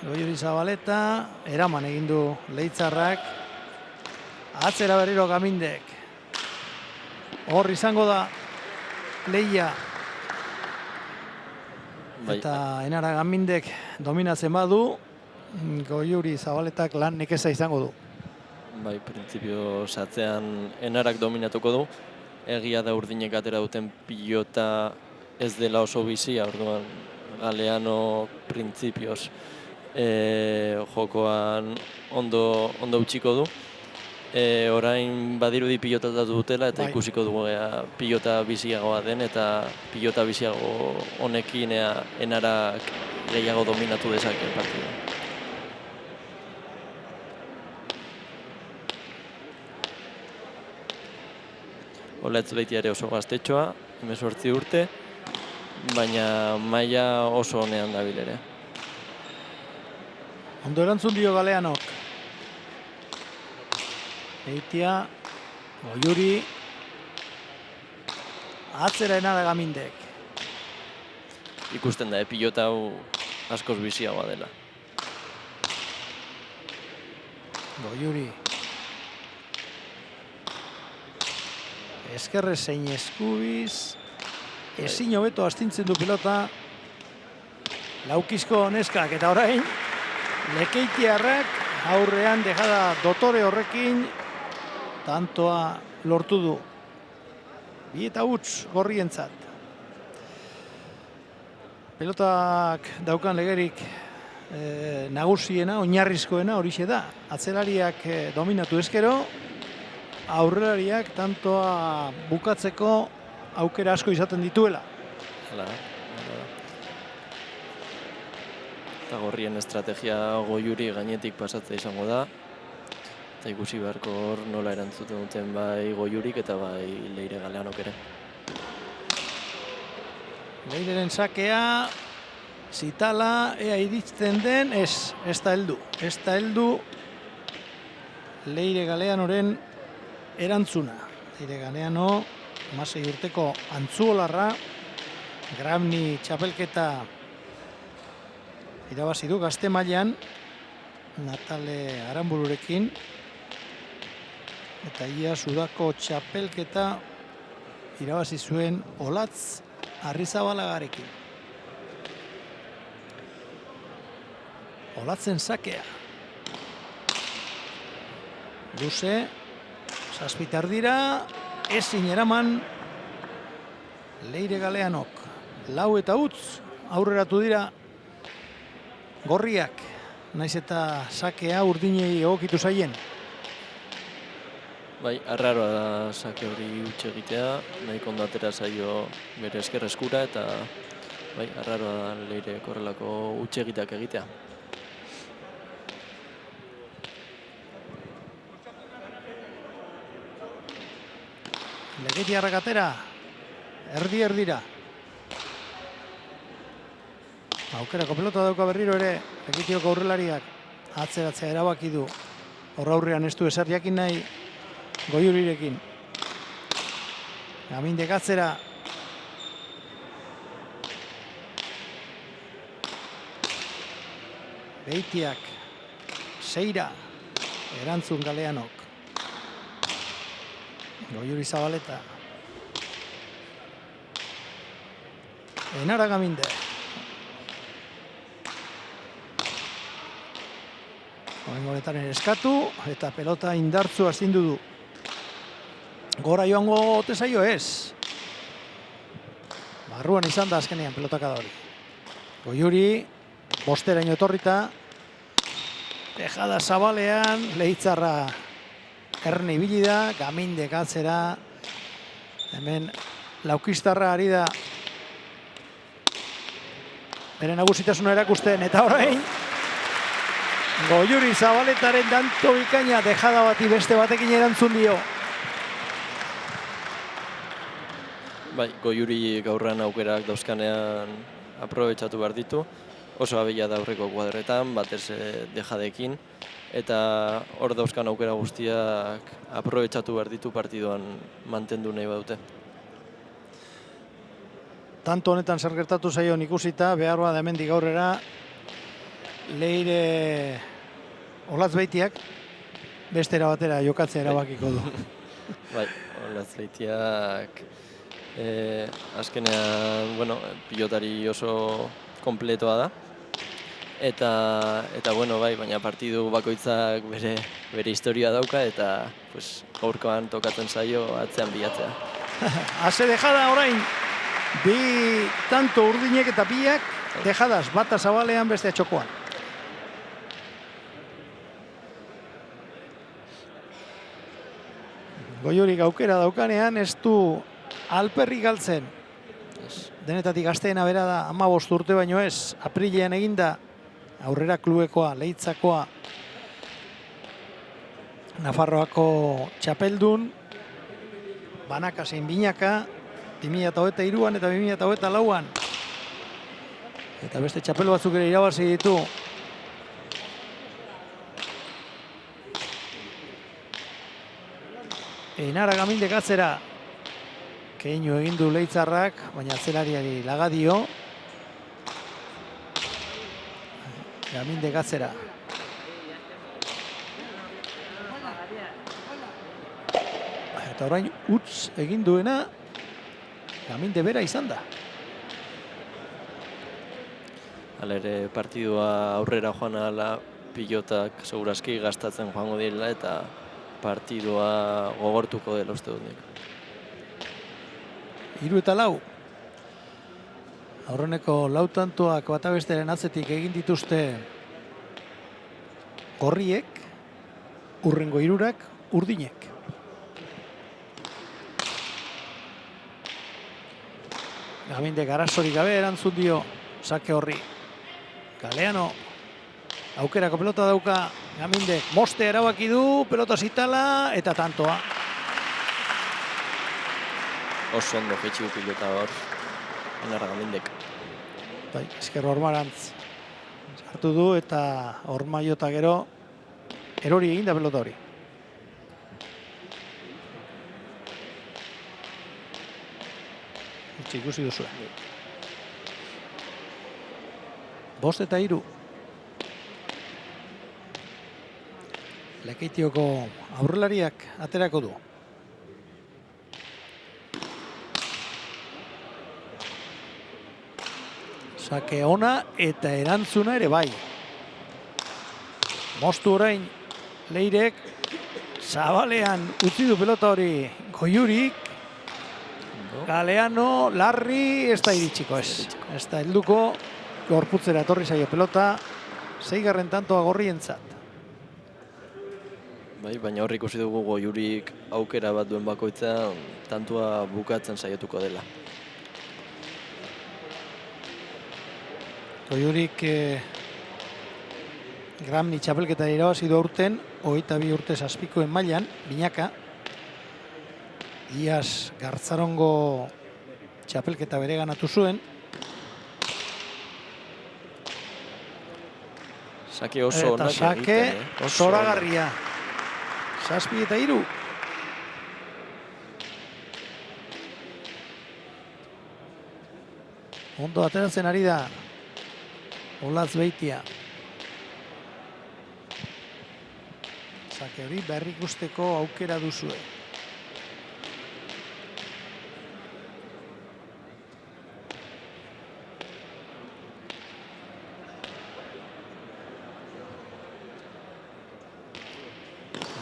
Goiuri Zabaleta, eraman egin du Leitzarrak. Atzera berriro Gamindek. Hor izango da lehia. Bai. Eta Enara Gamindek dominatzen badu, Goiuri Zabaletak lan nekeza izango du. Bai, printzipio satzean Enarak dominatuko du. Egia da urdinek atera duten pilota ez dela oso bizia, orduan Galeano printzipioz jokoan ondo utxiko du. Orain badirudi pilota aldatu dutela eta Bai. ikusiko dugu pilota biziagoa den eta pilota biziago honekin Enarak gehiago dominatu dezake partida. Olazbeitia ere oso gaztetxoa, 18 urte, baina maila oso honean dabil ere. Ondo erantzun dio Galeanok. Eitia, Goiuri, atzera Enara Gamindek. Ikusten da, pilota hau askoz biziagoa dela. Goiuri. Eskerre zein eskubiz. Ezin hobeto astintzen du pilota. Laukizko neskak eta orain Lekeitiarrak aurrean dejada dotore horrekin tantoa lortu du. 2-0 gorrientzat. Pelotak daukan legerik nagusiena, oinarrizkoena horixe da. Atzelariak dominatu ezkero, aurrelariak tantoa bukatzeko aukera asko izaten dituela. Hala, eta gorrien estrategia Goiuri gainetik pasatzea izango da. Eta ikusi beharko hor nola erantzuten duten bai Goiurik eta bai Leire Galeanok ere. Leireren sakea, Zitala, ea iristen den, ez da heldu. Ez da heldu Leire Galeanoren erantzuna. Leire Galeano, 16 urteko antzuolarra, Gramni txapelketa irabazi du gazte mailan, Natale Aranbururekin, eta ia Sudako txapelketa irabazi zuen Olatz Arrizabalagarekin. Olatzen sakea. Luze, zazpitar dira, ezin eraman Leire Galeanok. Lau eta utz, aurreratu dira gorriak, naiz eta sakea urdinei egokitu zaien. Bai, arraroa da sake hori utxe egitea, nahi kondatera zaio bere esker eskura eta bai, arraroa da Leire korrelako utxe egiteak egitea. Legetiarrak atera, erdi-erdira. Aukerako pelota dauka berriro ere, Legetioko aurrelariak atzeratzea erabaki du. Horra aurrean ez du ezer jakin nahi Goiurirekin. Gamindek atzera. Beitiak, Seira, erantzun Galeanok. Goiuri Zabaleta. Enara Gaminde. Horengoretan eskatu eta pelota indartzu astindu du. Gora joango ote zaio ez. Barruan izan da azkenean pelotakada hori. Goiuri, bosteraino etorrita. Tejada Zabalean, Leitzarra erne ibili da, Gamindek atzera. Hemen Laukistarra ari da bere nagusitasuna erakusten, eta orain Goiuri Zabaletaren danto bikaina tejada bati beste batekin erantzun dio. Bai, Goiuri gaurran aukerak dauzkanean aprobetxatu behar ditu. Oso abila da aurreko kuadretan, batez dejadekin. Eta hor dauzkan aukera guztiak aprobetxatu behar ditu partiduan mantendu nahi badute. Tanto honetan zer gertatu zaion ikusita, beharroa da hemendik aurrera Leire Olatz Beitiak bestera batera jokatzea erabakiko du. Bai, Olatz Beitiak azkenean, bueno, pilotari oso kompletoa da. Eta bueno, bai, baina partidu bakoitzak bere historia dauka eta pues, gaurkoan tokatzen zaio atzean bilatzea. Ase dejada orain, bi tanto urdinek eta biak dejadas, bata Zabalean beste txokoan. Goiurik aukera daukanean ez du alperrik galtzen. Denetatik gazteena bera da 15 urte baino ez, aprilean eginda aurrera klubekoa, Leitzakoa, Nafarroako txapeldun, banaka zein binaka, 2023an eta 2024an. Eta beste txapel batzuk ere irabazi ditu. Enara Gamindek atzera. Keinu egin du Leitzarrak, baina atzelariari lagadio. Gamindek atzera. Eta orain utz egin duena Gaminde bera izan da. Hala ere partidua aurrera joan ala pilotak segurazki gastatzen joango dira eta partidua gogortuko dela uste dut nik. 3 eta 4. Aurreneko lau tantoak bata besteren atzetik egin dituzte gorriek, urrengo hirurak urdinek. Gamindek arazorik gabe erantzun dio sake horri. Galeano aukerako pelota dauka, Gamindek moste erabaki du, pelota zitala eta tantoa. Oso ondo jetxi du pilota hor, Enar Gamindek. Bai, ezker Ormarantz sartu du eta Ormaiota gero erori egin da pelota hori. Ikusi duzu. 5-3. Lekeitioko aurrelariak aterako du. Sake ona eta erantzuna ere bai. Mostu orain Leirek zabalean utzi du pelota hori Goiurik. Galeano, Larri, ez da iritsiko ez. Ez da helduko, gorputzera etorri zaio pelota, 6. tantoa Gorrientzat. Bai, baina hor ikusi dugu Goiurik aukera bat duen bakoitzean tantua bukatzen saiatuko dela. Goiurik Gramni txapelketa irabazi du aurten, 22 urte zazpikoen mailan, binaka. Iaz Gartzarongo txapelketa bere ganatu zuen. Sake oso onak egiten. Eta sake zoragarria. 7-3. Ondo ateratzen ari da Olatz Beitia. Sake hori berri ikusteko aukera duzue.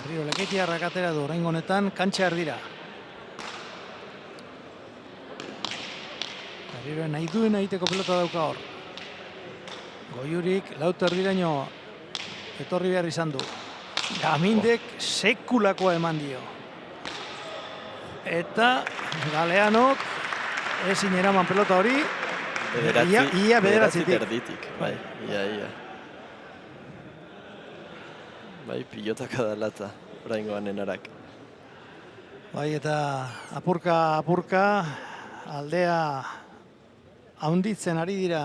Lekeitiarrak atera du oraingo honetan kantxa erdira. Berriro nahi duen egiteko pelota dauka hor. Goiurik lauta erdiraino etorri behar izan du. Gamindek sekulakoa eman dio. Eta Galeanok ezin eraman pelota hori. Ia bederatzitik. Erditik, bai, ia. Bai, pilotaka da latza, oraingoan Enarak. Bai, eta apurka aldea haunditzen ari dira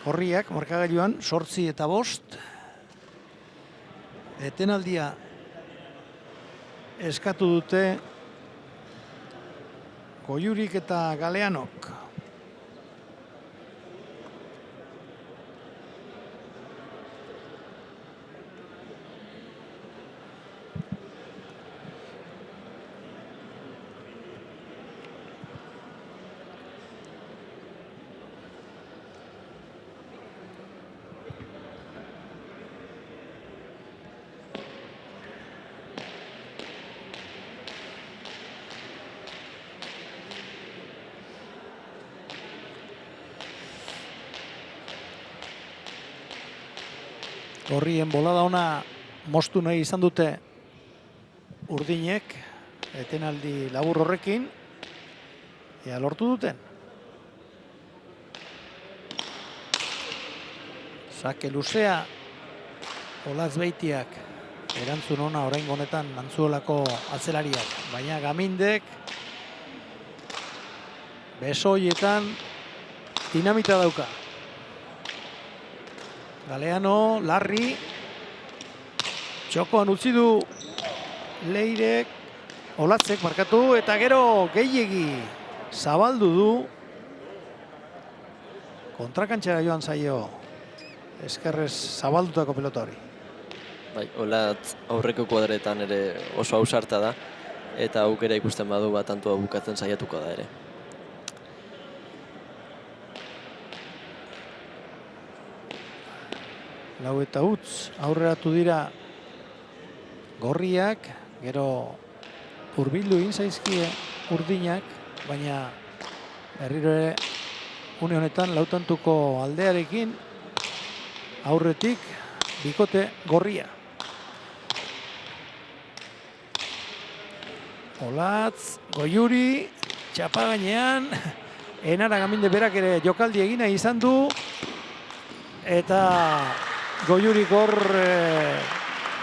Gorriak, markagailuan, 8-5. Etenaldia eskatu dute Goiurik eta Galeanok. Gorrien bolada ona mostu nahi izan dute urdinek, etenaldi labur horrekin, ea lortu duten. Sake luzea, Olatz Beitiak, erantzun ona oraingo honetan Antzuolako atzelariak, baina Gamindek besoietan dinamita dauka. Galeano, Larri, txokoan utzi du Leirek, Olatzek markatu eta gero gehiegi zabaldu du. Kontrakantxera joan zaio eskerrez zabaldutako pelota hori. Bai, Olatz aurreko kuadretan ere oso ausarta da eta aukera ikusten badu bat tantua bukatzen saiatuko da ere. Lau eta utz aurreratu dira Gorriak, gero hurbildu egin zaizkie urdinak, baina berriro ere une honetan lautantuko aldearekin aurretik bikote gorria. Olatz, Goiuri, txapa gainean, Enara Gaminde berak ere jokaldi egina izan du, eta Goiurik hor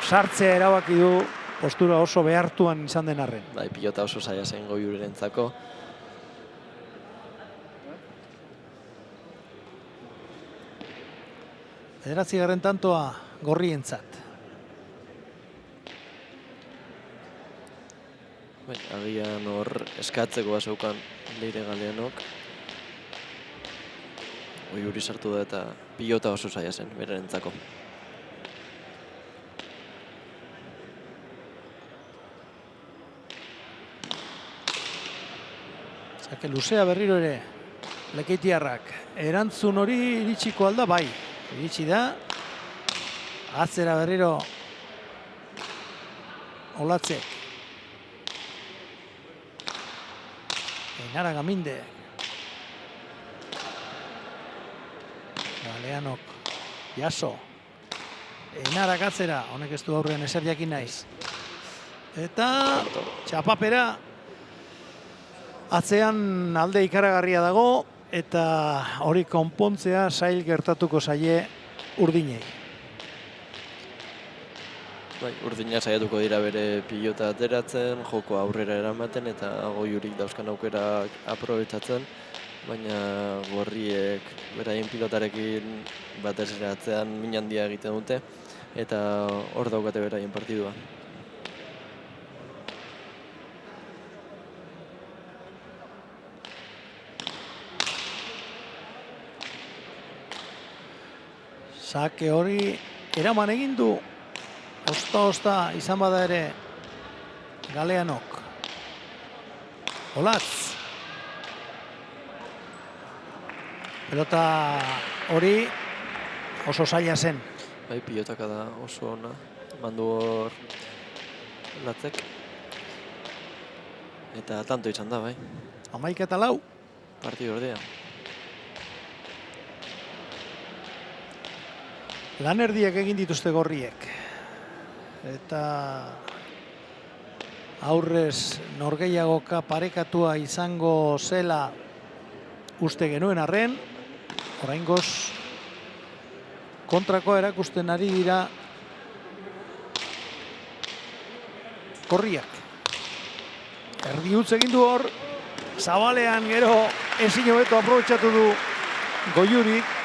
sartzea erabaki du, postura oso behartuan izan den arren. Bai, pilota oso zaila zen Goiurirentzako. Bederatzigarren tantoa gorrientzat. Bai, agian hor eskatzeko bazeukan Leire Galeanok. Goiuri sartu da eta pilota oso zaila zen berarentzako. Zake luzea berriro ere Lekeitiarrak. Erantzun hori iritsiko alda, bai. Iritsi da. Atzera berriro Olatzek. Enara Gaminde. Galeanok. Jaso. Enara atzera. Honek ez du aurrean ezer jakin naiz. Eta txapapera. Atzean alde ikaragarria dago. Eta hori konpontzea zail gertatuko zaie Urdinei. Bai, Urdina saiatuko dira bere pilota ateratzen, joko aurrera eramaten eta Goiurik dauzkan aukerak aprobetxatzen, baina gorriek beraien pilotarekin batez ere atzean min handia egiten dute eta hor daukate beraien partidua. Sake hori eraman egin du. Osta izan bada ere Galeanok. Olatz. Pelota hori oso zaila zen. Bai, pilotaka da oso ona. Mandu hor Latzek. Eta tanto izan da, bai. 11-4. Partidu ordea. Lan erdiak egin dituzte gorriek. Eta aurrez norgehiagoka parekatua izango zela uste genuen arren, oraingoz kontrakoa erakusten ari dira gorriak. Erdi utz egin du hor, zabalean gero ezin hobeto aprobetxatu du Goiurik.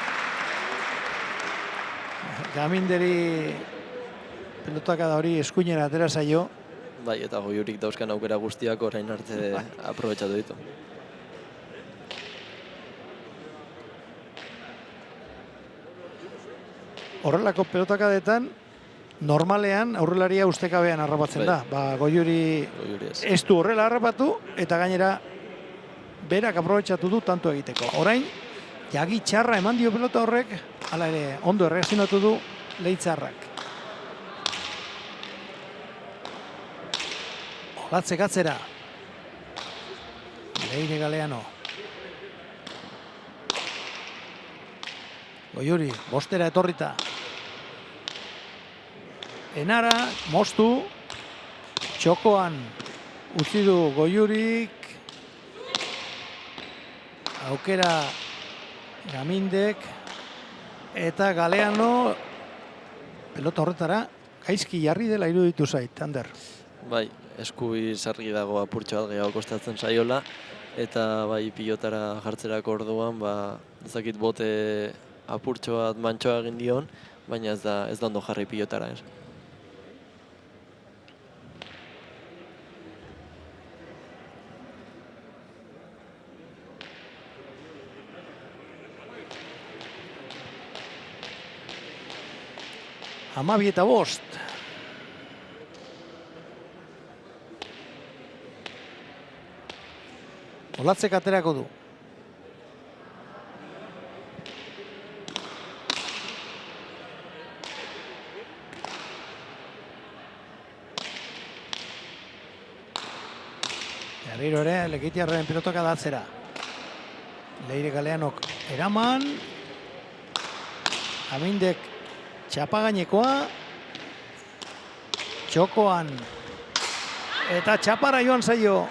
Gaminderi pelotaka da hori eskuinera atera zaio. Bai, eta Goiurik dauzkan aukera guztiak orain arte aprobetxatu ditu. Horrelako pelotakadetan normalean aurrelaria ustekabean harrapatzen da. Goiuri ez du horrela harrapatu eta gainera berak aprobetxatu du tanto egiteko. Orain, jagi txarra eman dio pelota horrek, hala ere ondo erreakzionatu du Leitzarrak. Olatzek atzera. Leire Galeano. Goiuri, bostera etorrita. Enara, moztu. Txokoan utzi du Goiurik. Aukera Gamindek. Eta Galeano pelota horretara gaizki jarri dela iruditu zait, Ander. Bai, eskubi sargi dago apurtxo bat gehiago kostatzen saiola eta bai pilotara jartzerako orduan ezakit bote apurtxo bat mantxoa egin dion, baina ez da ondo jarri pilotara. Hamabi eta bost. Olatzek aterako du. Berriro ere, Lekeitiarren pilotaka da atzera. Leire Galeanok eraman. Gamindek Txapagainekoa. Txokoan. Eta txapara joan zaio.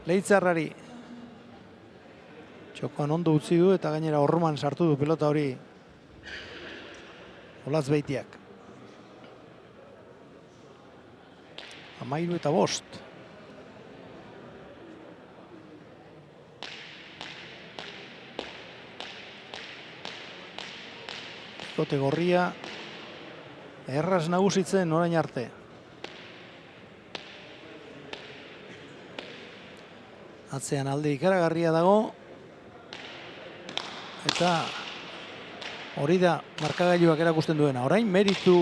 Leitzarrari. Txokoan ondo utzi du eta gainera horroman sartu du pelota hori Olatz-Beitiak. 13:05. Bikote gorria erraz nagusitzen orain arte. Atzean alde ikaragarria dago. Eta hori da markagailuak erakusten duena. Orain meritu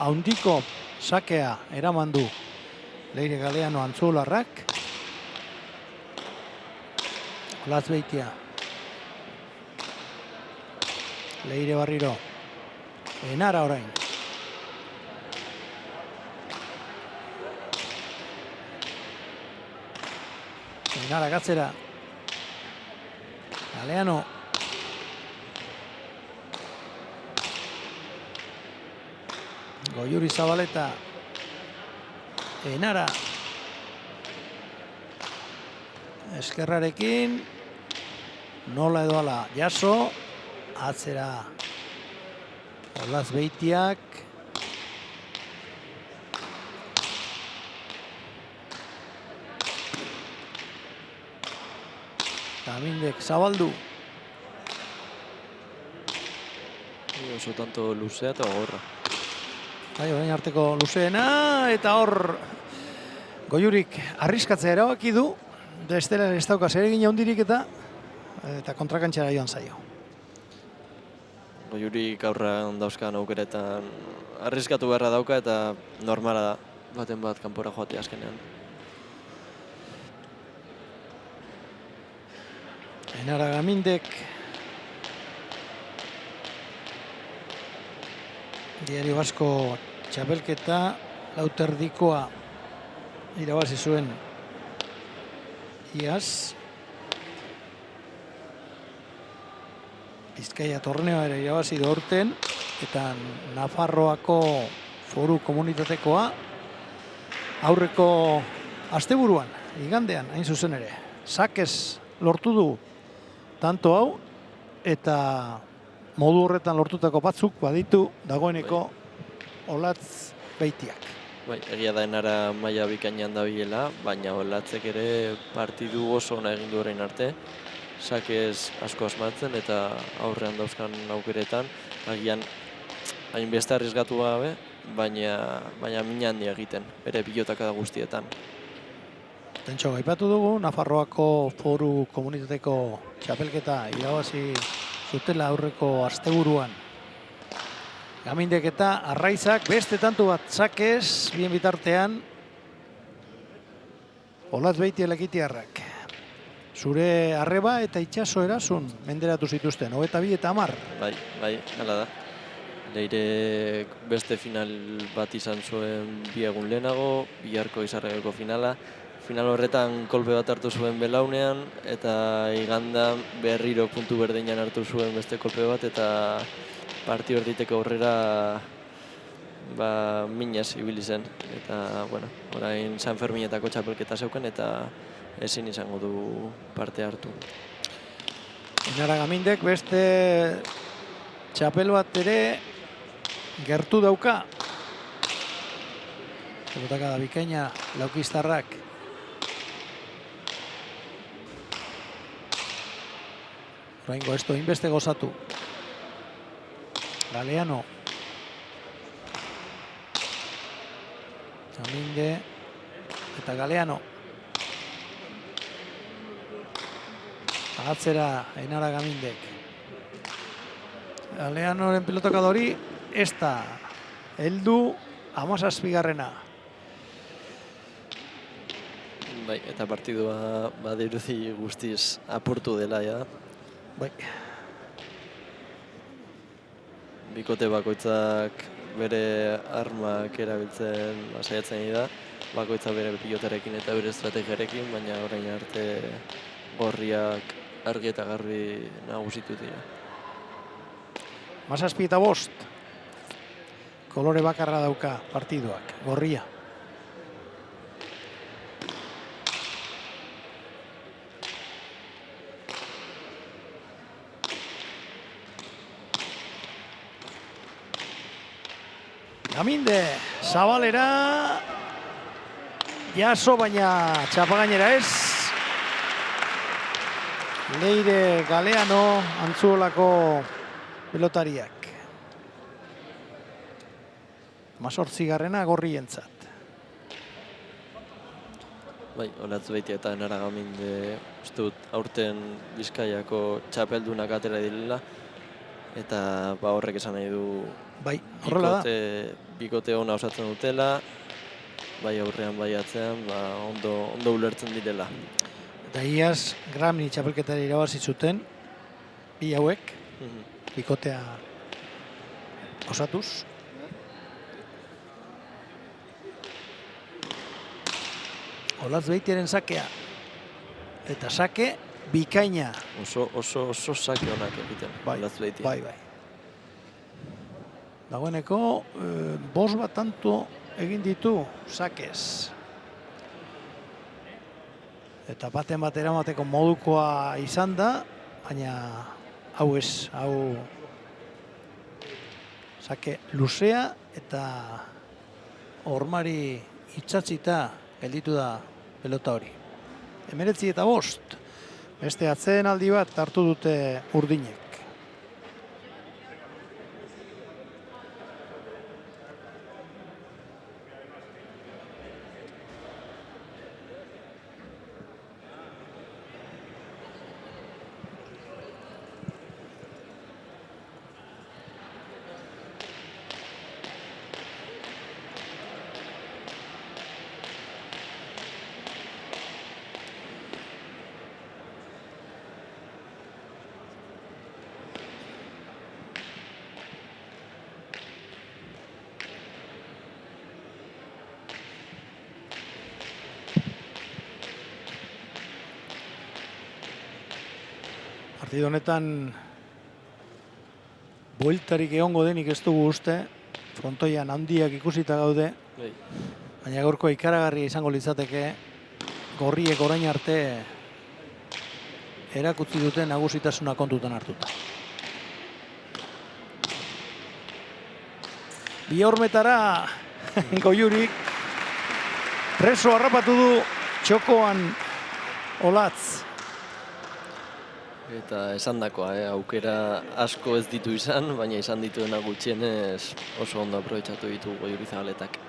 handiko sakea eraman du Leire Galeano Antzuolarrak. Olatz-Beitia. Leire Barriro. Enara orain. Enara gatzera. Galeano. Goiuri Zabaleta. Enara. Eskerrarekin. Nola edo ala jaso. Atzera Olatz-Beitiak. Gamindek zabaldu. Oso tanto luzea eta gogorra. Bai, orain arteko luzeena eta hor Goiurik arriskatzea erabaki du. Bestela ez dauka zeregin handirik eta kontrakantxara joan zaio. Goiurik aurrean dauzkan aukeretan arriskatu beharra dauka eta normala da baten bat kanpora joatea azkenean. Enara Gamindek Diario Basko txapelketa lauterdikoa irabazi zuen iaz. Bizkaia torneoa ere irabazi du aurten eta Nafarroako Foru Komunitatekoa aurreko asteburuan, igandean, hain zuzen ere. Sakez lortu du tanto hau eta modu horretan lortutako batzuk baditu dagoeneko Olatz-Beitiak. Bai, egia da Enara maila bikainean dabilela, baina Olatzek ere partidu oso ona egin du orain arte. Sakez asko asmatzen eta aurrean dauzkan aukeretan, agian hainbeste arriskatu gabe, baina mina handia egiten, bere pilotaka da guztietan. Tentxo gaipatu dugu, Nafarroako Foru Komunitateko txapelketa irabazi zutela aurreko asteburuan. Gamindek eta Arraizak beste tantu bat Sakez, bien bitartean Olatz-Beitia Lekitiarrak. Zure arreba eta itxaso erasun menderatu zituzten, 22 eta 10. Bai, hala da. Leire beste final bat izan zuen bi egun lehenago, biharko Izarrageko finala. Final horretan kolpe bat hartu zuen belaunean, eta igandan berriro puntu berdinean hartu zuen beste kolpe bat, eta partio erditeko aurrera minez ibili zen. Eta, bueno, orain San Ferminetako txapelketa zeuken, eta ezin izango du parte hartu. Enara Gamindek beste txapel bat ere gertu dauka. Pelotaka da bikaina laukistarrak. Oraingo esto inbeste gozatu. Galeano. Gaminde eta Galeano. Atzera Enara Gamindek. Galeanoren pilotaka hori ez da heldu 17. Bai, eta partidua badirudi guztiz apurtu dela, ja. Bai. Bikote bakoitzak bere armak erabiltzen saiatzen da, bakoitzak bere pilotarekin eta bere estrategiarekin, baina orain arte gorriak argi eta garbi nagusitu dira. 17:05. Kolore bakarra dauka partiduak, gorria. Gaminde, Zabalera, jaso baina txapagainera ez. Leire Galeano, Antzuolako pelotariak. 18. gorrientzat. Bai, Olatz Beitia eta Enara Gaminde uste dut aurten Bizkaiako txapeldunak atera direla. Eta horrek esan nahi du Bai, horrela da. bikote ona osatzen dutela, bai aurrean, bai atzean, ondo ulertzen direla. Eta iaz, Grammy txapelketari irabazi zuten, bi hauek, bikotea osatuz. Olatz Beitiaren sakea. Eta sake bikaina. Oso sake onak egiten, Olatz Beitia. Bai. Dagoeneko, 5 bat tanto egin ditu sakez. Eta baten bat eramateko modukoa izan da, baina hau ez, hau sake luzea eta hormari itxatzita gelditu da pelota hori. 19:05. Beste atsedenaldi bat hartu dute urdinek. Partido honetan bueltarik egongo denik ez dugu uste, frontoian handiak ikusita gaude, baina gaurko ikaragarria izango litzateke gorriek orain arte erakutsi duten nagusitasuna kontutan hartuta. Bi hormetara Goiurik preso harrapatu du txokoan Olatz. Eta esandakoa, aukera asko ez ditu izan, baina izan dituena gutxienez oso ondo aprobetxatu ditu Goiuri Zabaletak.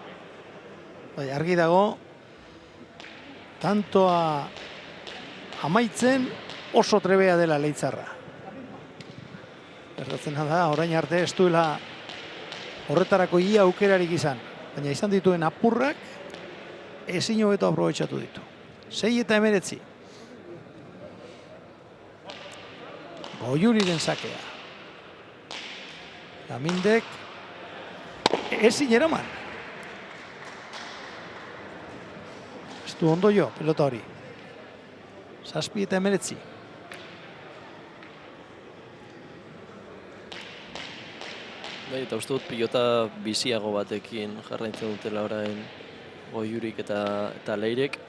Bai, argi dago, tantoa amaitzen oso trebea dela Leitzarra. Gertatzen da, orain arte ez duela horretarako ia aukerarik izan, baina izan dituen apurrak ezin hobeto aprobetxatu ditu. 6:19. Goiuriren sakea. Gamindek ezin eraman. Ez du ondo jo, pelota hori. 7:19. Bai, eta uste dut pilota biziago batekin jarraitzen dutela orain Goiurik eta Leirek.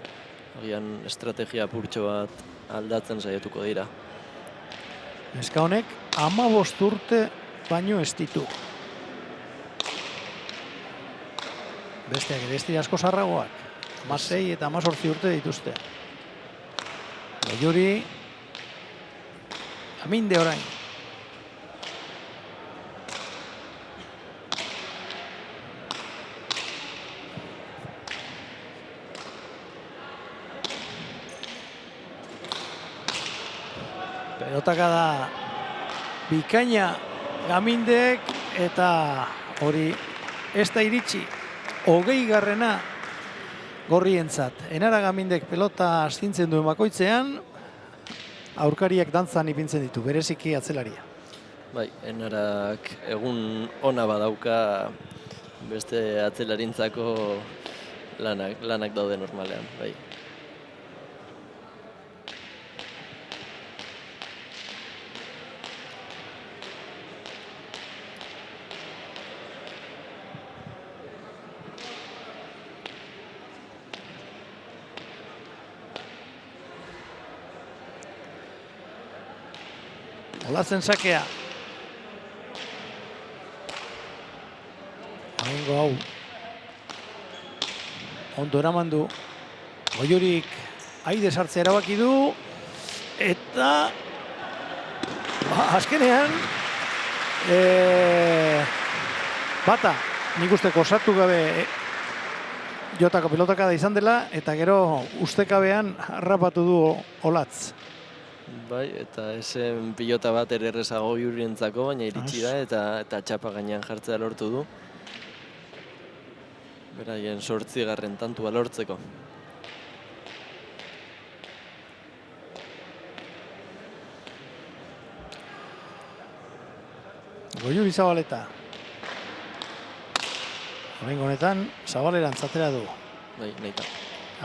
Agian estrategia purtxo bat aldatzen saiatuko dira. Neska honek 15 urte baino ez ditu. Besteak ere ez dira asko zarragoak. 16 eta 18 urte dituzte. Goiuri, Gaminde orain. Pelotaka da bikaina Gamindek eta hori ez da iritsi 20. gorrientzat. Enara Gamindek pelota astintzen duen bakoitzean, aurkariak dantzan ipintzen ditu, bereziki atzelaria. Bai, Enarak egun ona badauka beste atzelarintzako lanak daude normalean, bai. Olatzen sakea. Haingo hau. Ondo eraman du. Goiurik aide sartzea erabaki du. Eta azkenean bata nik uste kosatu gabe jotako pilotaka da izan dela, eta gero ustekabean harrapatu du Olatz. Bai, eta esen pilota bat errezago Goiurirentzako, baina iritsi da eta txapa gainean jartzea lortu du. Beraien 8. tantua lortzeko. Goiuri Zabaleta. Horrengo honetan, Zabalerantz atera du. Bai, nahita.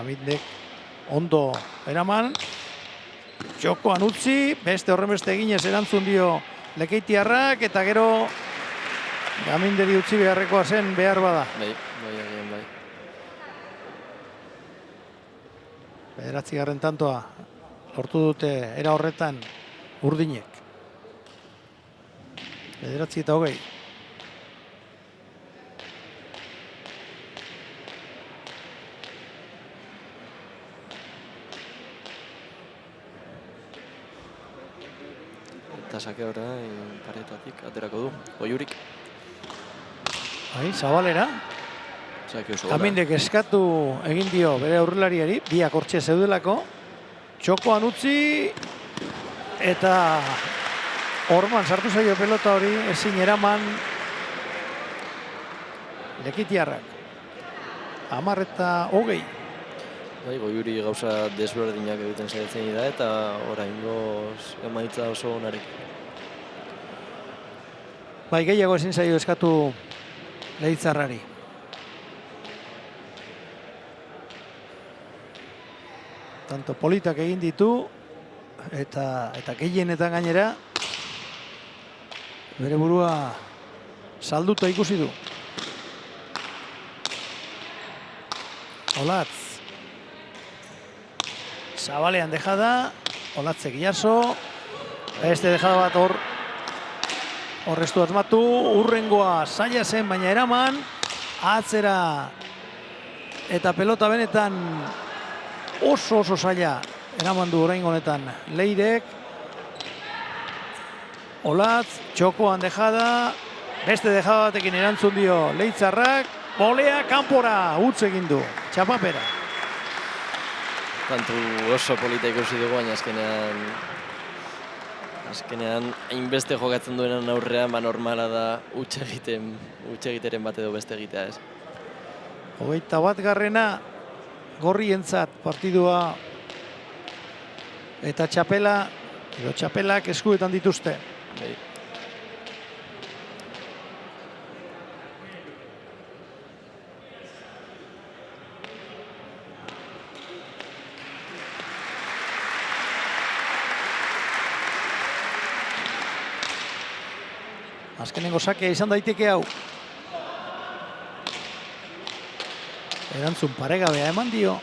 Amindek ondo eraman. Txokoan utzi, beste horrenbeste eginez erantzun dio Lekeitiarrak, eta gero Gaminderi utzi beharrekoa zen behar bada. Bai, agian bai. 9. tantoa lortu dute era horretan Urdinek. 9:20. Eta sake orain paretatik aterako du. Goiurik. Bai, Zabalera. Sake oso. Gamindek eskatu egin dio bere aurrelariari, biak hortxe zeudelako. Txokoan utzi eta Orman sartu zaio pelota hori, ezin eraman Lekeitiarrak. 10:20. Bai, Goiuri gauza desberdinak egiten saiatzen da eta oraingoz emaitza oso onarekin. Bai, gehiago ezin zaio eskatu Leitzarrari. Tanto politak egin ditu eta gehienetan gainera bere burua salduta ikusi du. Olatz. Zabalean dejada, Olatzek jaso, beste dejada bat horreztu asmatu, urrengoa zaila zen, baina eraman, atzera eta pelota benetan oso zaila eraman du oraingo honetan Leirek. Olatz, txokoan dejada, beste dejada batekin erantzun dio Leitzarrak, volea kanpora utz egin du, txapapera. Kantu oso polita ikusi dugu, baina azkenean hainbeste jokatzen duenan aurrean, normala da huts egiteren bat edo beste egitea, ez? 21. Gorrientzat partidua eta txapelak eskuetan dituzte. Bai. Azkenengo sakea izan daiteke hau. Erantzun paregabea eman dio.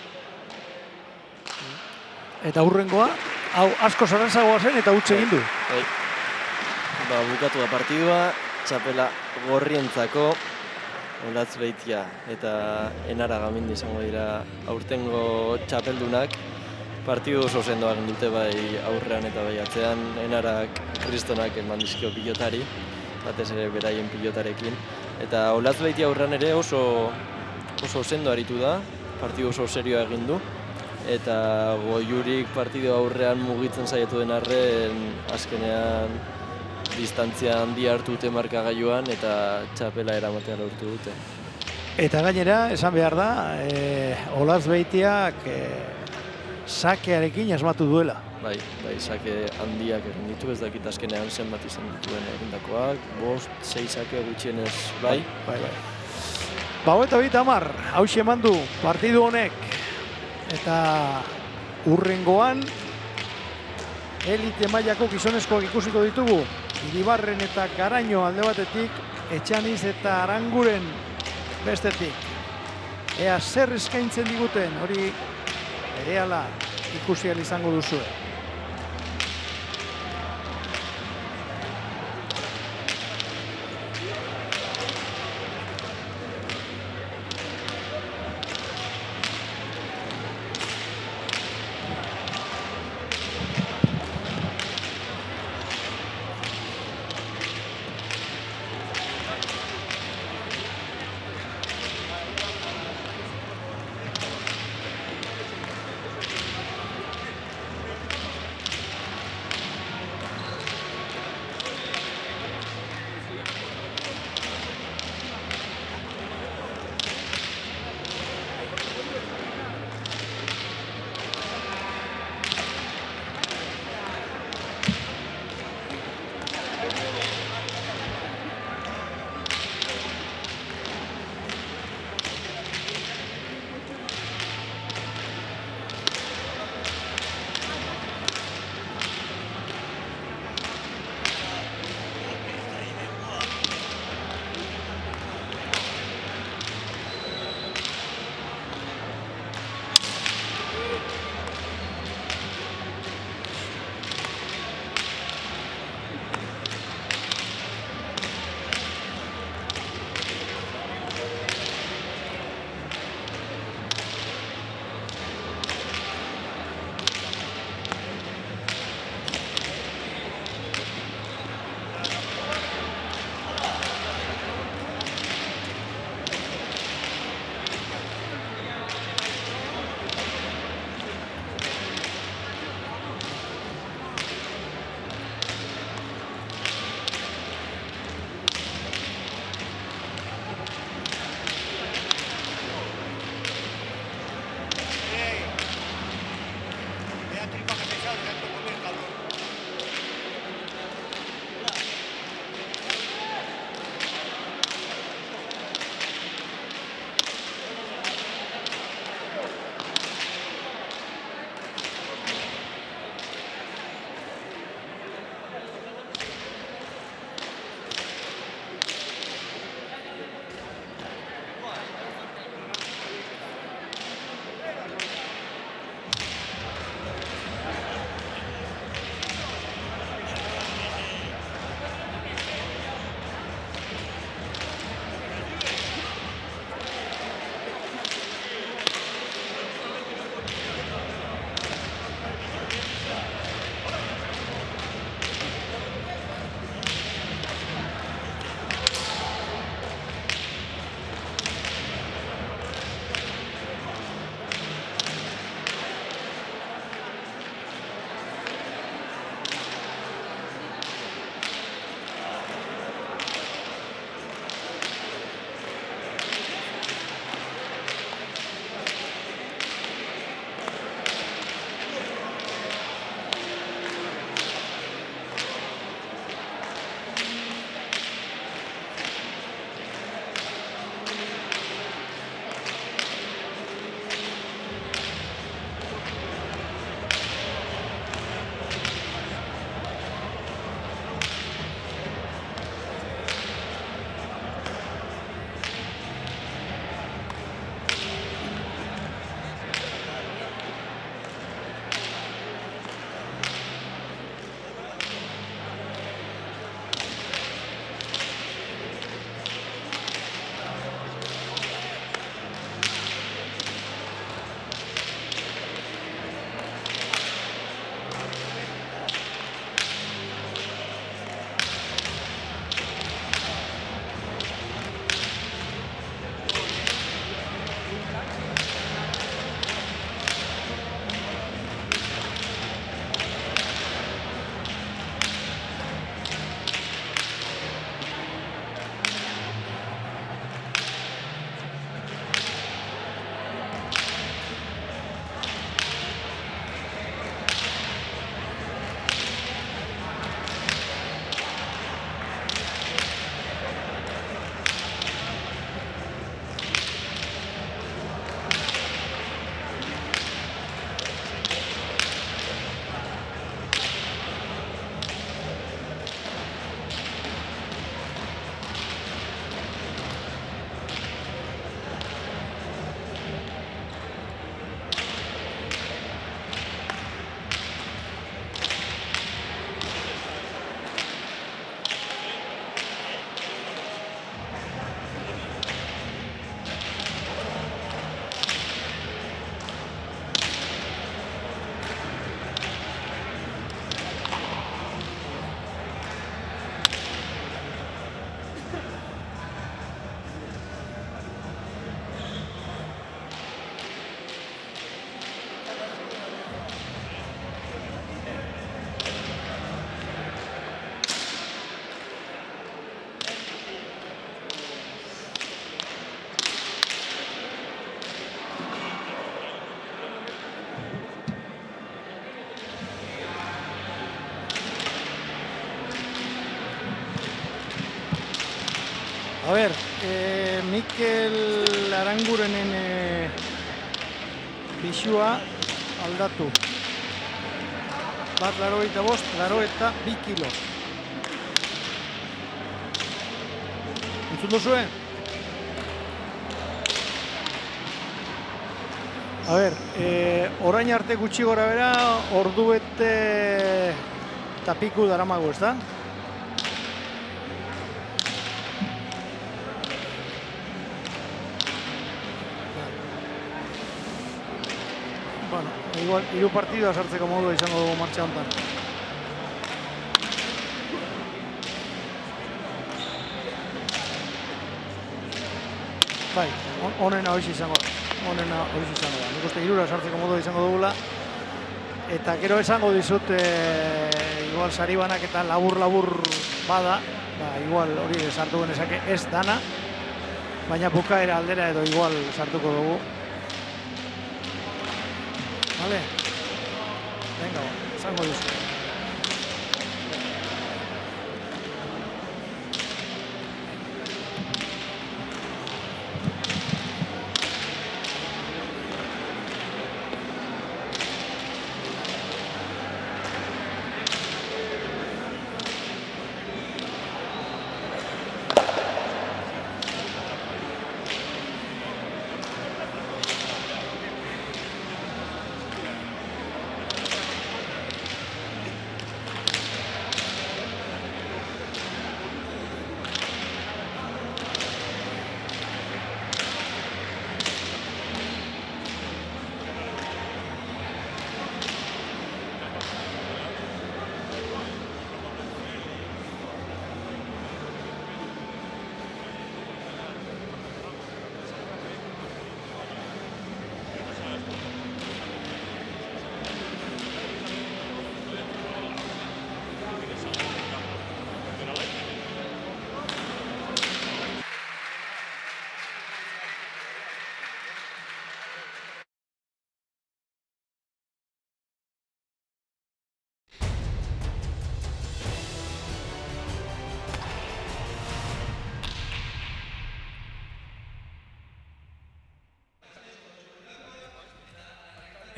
Eta hurrengoa, hau asko zarrazagoa zen eta utze egin du. Bai. Bukatu da partidua, txapela Gorrientzako, Olatz Beitia eta Enara Gamindi izango dira aurtengo txapeldunak. Partidu oso sendoa egin dute bai aurrean eta bai atzean. Enarak kristonak eman dizkio pilotari, batez ere beraien pilotarekin. Eta Olatz Beitia aurrean ere oso sendo aritu da, partidu oso serioa egin du. Eta Goiurik partidu aurrean mugitzen saiatu den arren, azkenean distantzia handi hartu dute markagailuan eta txapela eramatea lortu dute. Eta gainera, esan behar da, Olatz Beitiak sakearekin asmatu duela. Bai, sake handiak egin ditu, ez dakit azkenean zenbat izan dituen egindakoak, 5-6 sake gutxienez bai. Bai. 22 hauxe eman du partidu honek. Eta hurrengoan elite mailako gizonezkoak ikusiko ditugu. Iribarren eta Karaino alde batetik, Etxaniz eta Aranguren bestetik. Ea zer eskaintzen diguten, hori berehala ikusi ahal izango duzue. A ber, Mikel Arangurenen pisua aldatu. 1,85, 82 kilo. Entzun duzue? A ber, orain arte gutxi gora bera, ordu bete eta piku daramago, ez da? Bueno, igual, 3 partidua sartzeko modua izango dugu martxa honetan. Bai, honena horiz izango da. Nik uste 3 sartzeko modua izango dugula. Eta gero esango dizut, igual sari banaketa labur-labur bada, igual hori sartu genezake ez dana, baina bukaera aldera edo igual sartuko dugu. Vale? Venga, esango dizut.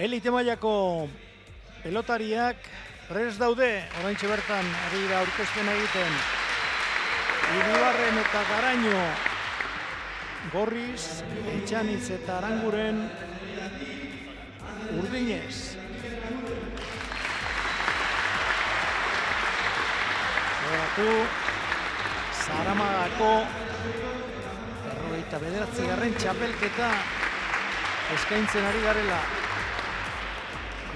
Elite mailako pelotariak prest daude, oraintxe bertan ari dira aurkezpena egiten. Iribarren eta Garaño, Gorriz, Etxanitz eta Aranguren, Urdinez. Horatu, Zaramagako 49. txapelketa eskaintzen ari garela.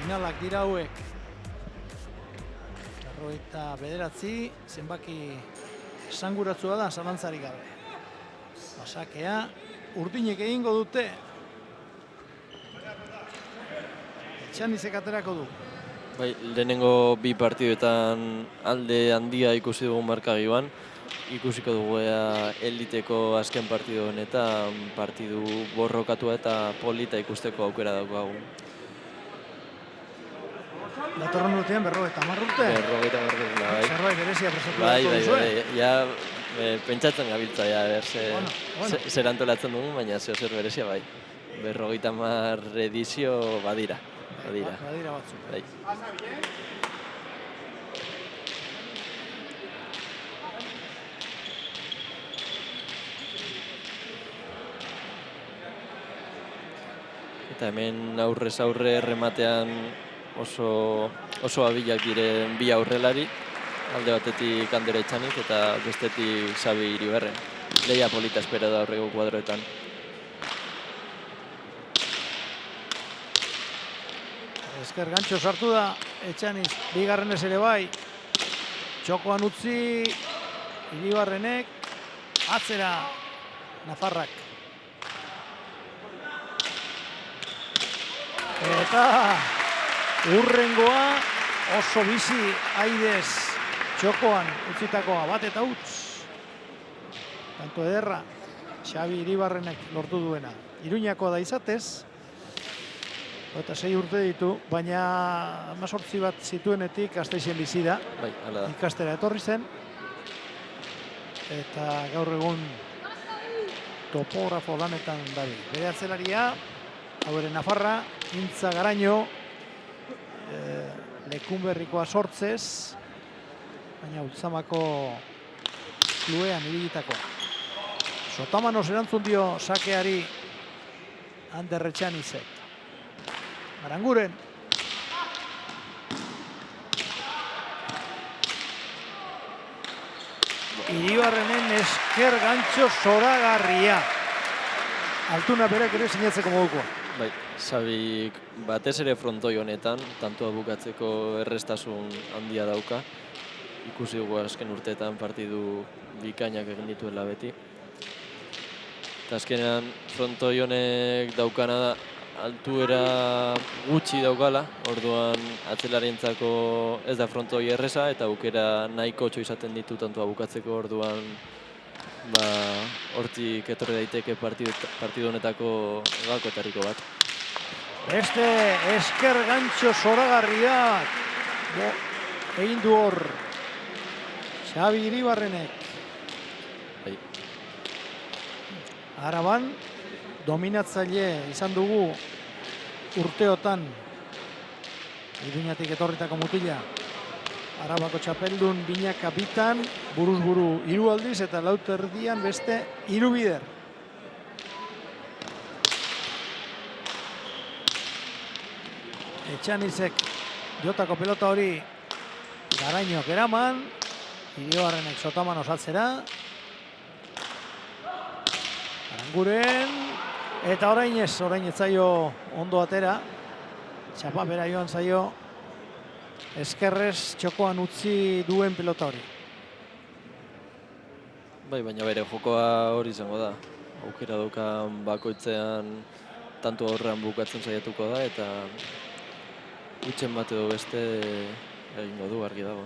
Finalak dira hauek. 49, zenbaki esanguratsua da, zalantzarik gabe. Pasakea, Urdinek egingo dute. Etxanizek aterako du. Bai, lehenengo 2 partiduetan alde handia ikusi dugu markagiban. Ikusiko dugu eliteko azken partidu honetan partidu borrokatua eta polita ikusteko aukera daukagu. Datorren urtean 50 urte? 50 urte, bai. Zerbait berezia prestatu dut duzue? Bai, ja pentsatzen gabiltza, zer antolatzen dugu, baina zer berezia bai. 50 edizio badira. Badira batzuk. Bai. Eta hemen aurrez aurre errematean oso abilak diren 2 aurrelari, alde batetik Ander Etxanitz eta bestetik Xabi Iribarren. Leia polita espera da aurreko kuadroetan. Esker gantxo sartu da Etxanitz, 2. ere bai. Txokoan utzi Iribarrenek, atzera Nafarrak. Eta urrengoa oso bizi Aidez txokoan utzitakoa bat eta utz. Tanto ederra Xabi Iribarrenek lortu duena. Iruñakoa da izatez, eta 6 urte ditu, baina 18 bat zituenetik Gasteizen bizi da. Bai, hala da. Ikastera etorri zen. Eta gaur egun topografo lanetan dabil. Bere atzelaria, hau ere Nafarra, Intza Garaño, Lekunberrikoa sortzez, baina Utzamako kluean ibilitakoa. Sotamanos erantzun dio sakeari Ander Etxanizek. Aranguren. Iribarrenen esker gantxo zoragarria. Altuna berek ere sinatzeko modukoa. Bai, Xabik batez ere frontoi honetan, tantua bukatzeko errestasun handia dauka. Ikusi dugu azken urteetan partidu bikainak egin dituela beti. Eta azkenean frontoi honek daukana da, altuera gutxi daukala, orduan atzelarientzako ez da frontoi erresa eta aukera nahiko izaten ditu tantua bukatzeko, orduan hortik etorri daiteke partidu honetako gakoetariko bat. Beste esker gantxo zoragarriak egin du hor Xabi Iribarrenek. Bai. Araban dominatzaile izan dugu urteotan Iruñatik etorritako mutila. Arabako txapeldun binaka bitan, buruz buru 3 aldiz eta laut erdian beste 3 bider. Etxanizek jotako pelota hori Garañok eraman, Iribarrenek Sotamanos atzera. Aranguren, eta orain ez zaio ondo atera. Txapa bera joan zaio eskerrez txokoan utzi duen pelota hori. Bai, baina bere jokoa hori izango da. Aukera daukan bakoitzean tanto horrean bukatzen saiatuko da eta utxen bat edo beste egingo du, argi dago.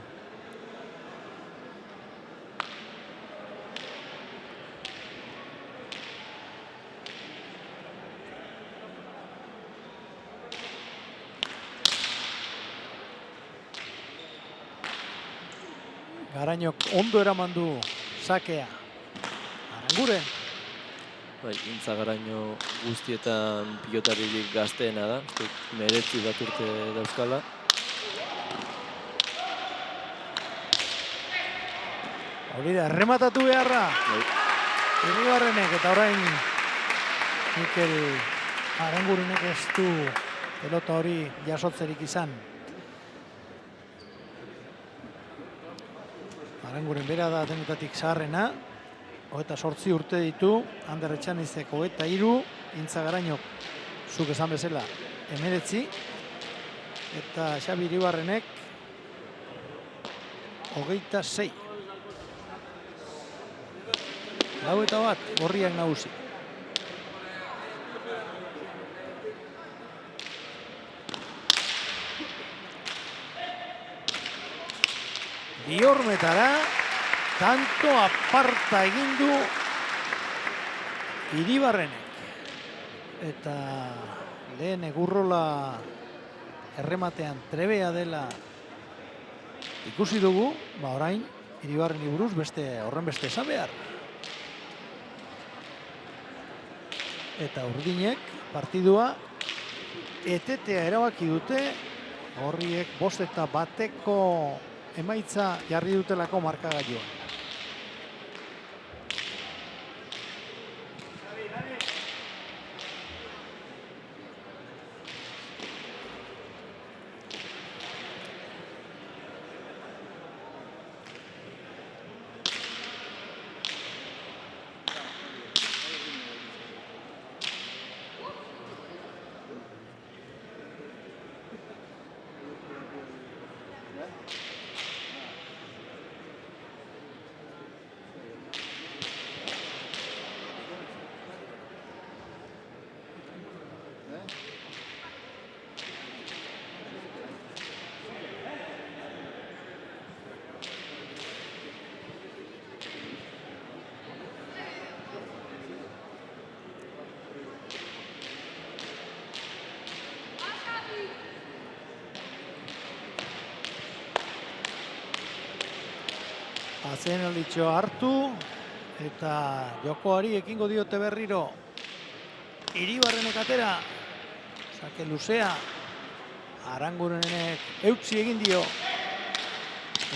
Garañok ondo eraman du sakea. Aranguren. Bai, Intza Garaño guztietan pilotaririk gazteena da. 19 bat urte dauzkala. Hori da, errematatu beharra. Bai. Iribarrenek eta orain Mikel Arangurenek ez du pelota hori jasotzerik izan. Aranguren bera da denetatik zaharrena. 28 urte ditu, Ander Etxanizek 23, Intza Garañok, zuk esan bezala, 19, eta Xabi Iribarrenek 26. 41 gorriak nagusi. Biormetara, tanto aparta egin du Iribarrenek. Eta lehen Egurrola errematean trebea dela ikusi dugu, orain Iribarreni buruz horren beste esan behar. Eta Urdinek partidua etetea erabaki dute, horriek 5-1 emaitza jarri dutelako markagailuan. Atsedenalditxoa hartu Eta jokoari ekingo diote berriro. Iribarrenek atera. Sake luzea. Arangurenek eutzi egin dio.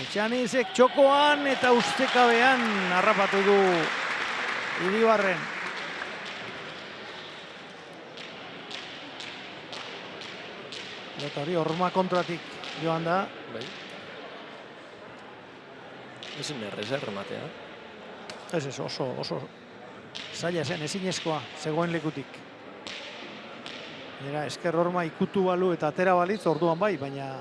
Etxanizek txokoan eta ustekabean harrapatu du Iribarren. Eta hori horma kontratik joan da. Bai. Ezin erreza errematea. Ez oso zaila zen, ezinezkoa zegoen lekutik. Era esker horma ikutu balu eta atera balitz orduan bai, baina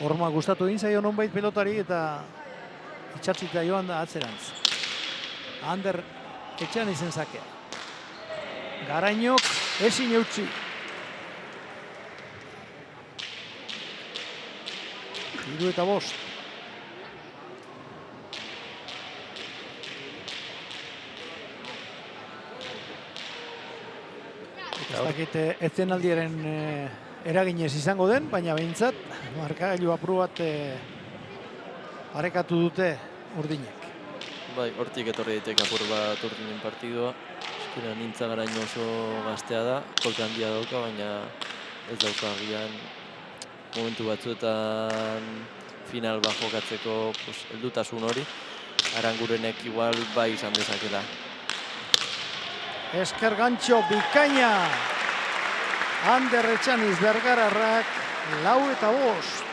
horma gustatu egin zaio nonbait pelotari eta itxatzita joan da atzerantz. Ander Etxanizen zakea. Garainok ezin eutzi. Hiru eta bost. Ez dakit etzenaldiaren eraginez izango den, baina behintzat markagailu apur bat parekatu dute urdinek. Bai, hortik etorri daiteke apur bat urdinen partidua. Eskura Nintza Garaino oso gaztea da, kolpe handia dauka, baina ez dauka agian momentu batzuetan final bat jokatzeko heldutasun hori. Arangurenek igual bai izan dezakela. Esker gantxo bikaina. Ander Etxaniz Bergararrak 4 eta 5.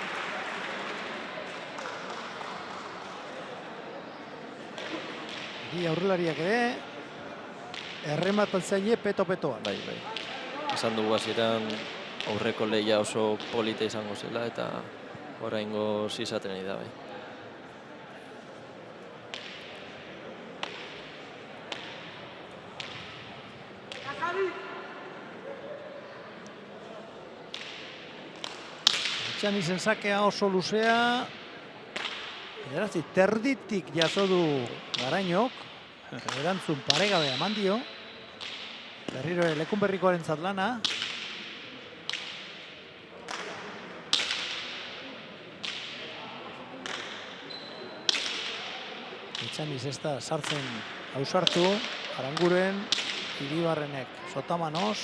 Bi aurrelariak ere errematzaile peto-petoan. Bai. Esan dugu hasieran aurreko lehia oso polita izango zela eta oraingo izaten ari da bai. Etxanizen sakea oso luzea. Bederatzi terditik jaso du Garainok. Erantzun paregabe eman dio. Berriro Lekunberrikoaren zatlana. Etxaniz ez da sartzen ausartu. Aranguren, Iribarrenek Sotamanos.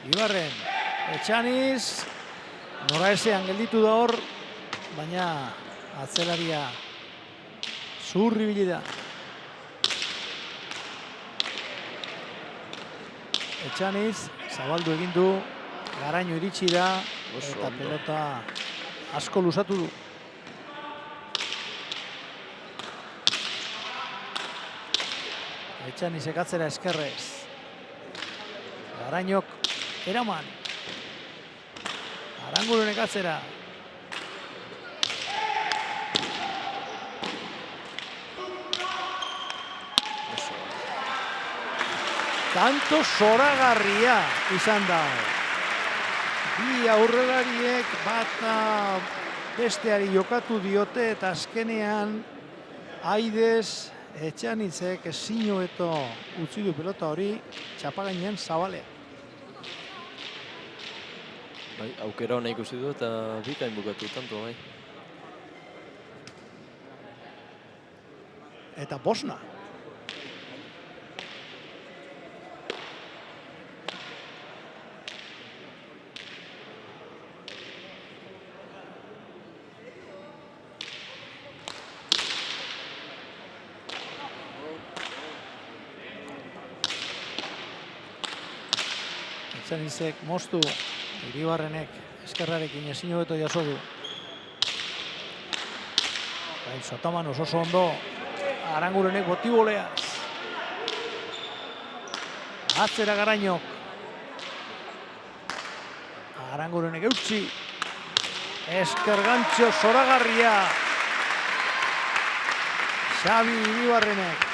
Ibarren, Etxaniz, noraezean gelditu da hor, baina atzelaria zurri bili da. Etxaniz, zabaldu egin du, Garaino iritsi da, eta pelota asko luzatu du. Etxanizek atzera eskerrez. Garainok eraman. Arangurenek atzera. Tanto zoragarria izan da. Bi aurrelariek bata besteari jokatu diote eta azkenean Aidez Etxanitzek sinueto utzi du pelota hori txapagainean Zabalea. Bai, aukera hona ikusi du eta bikain bukatu tanto bai. Eta Bosna. Etxanizek moztu, Iribarrenek eskerrarekin ezin hobeto jaso du. Sotamanos oso ondo, Arangurenek botiboleaz. Atzera Garainok. Arangurenek eutzi. Esker gantxo zoragarria. Xabi Iribarrenek.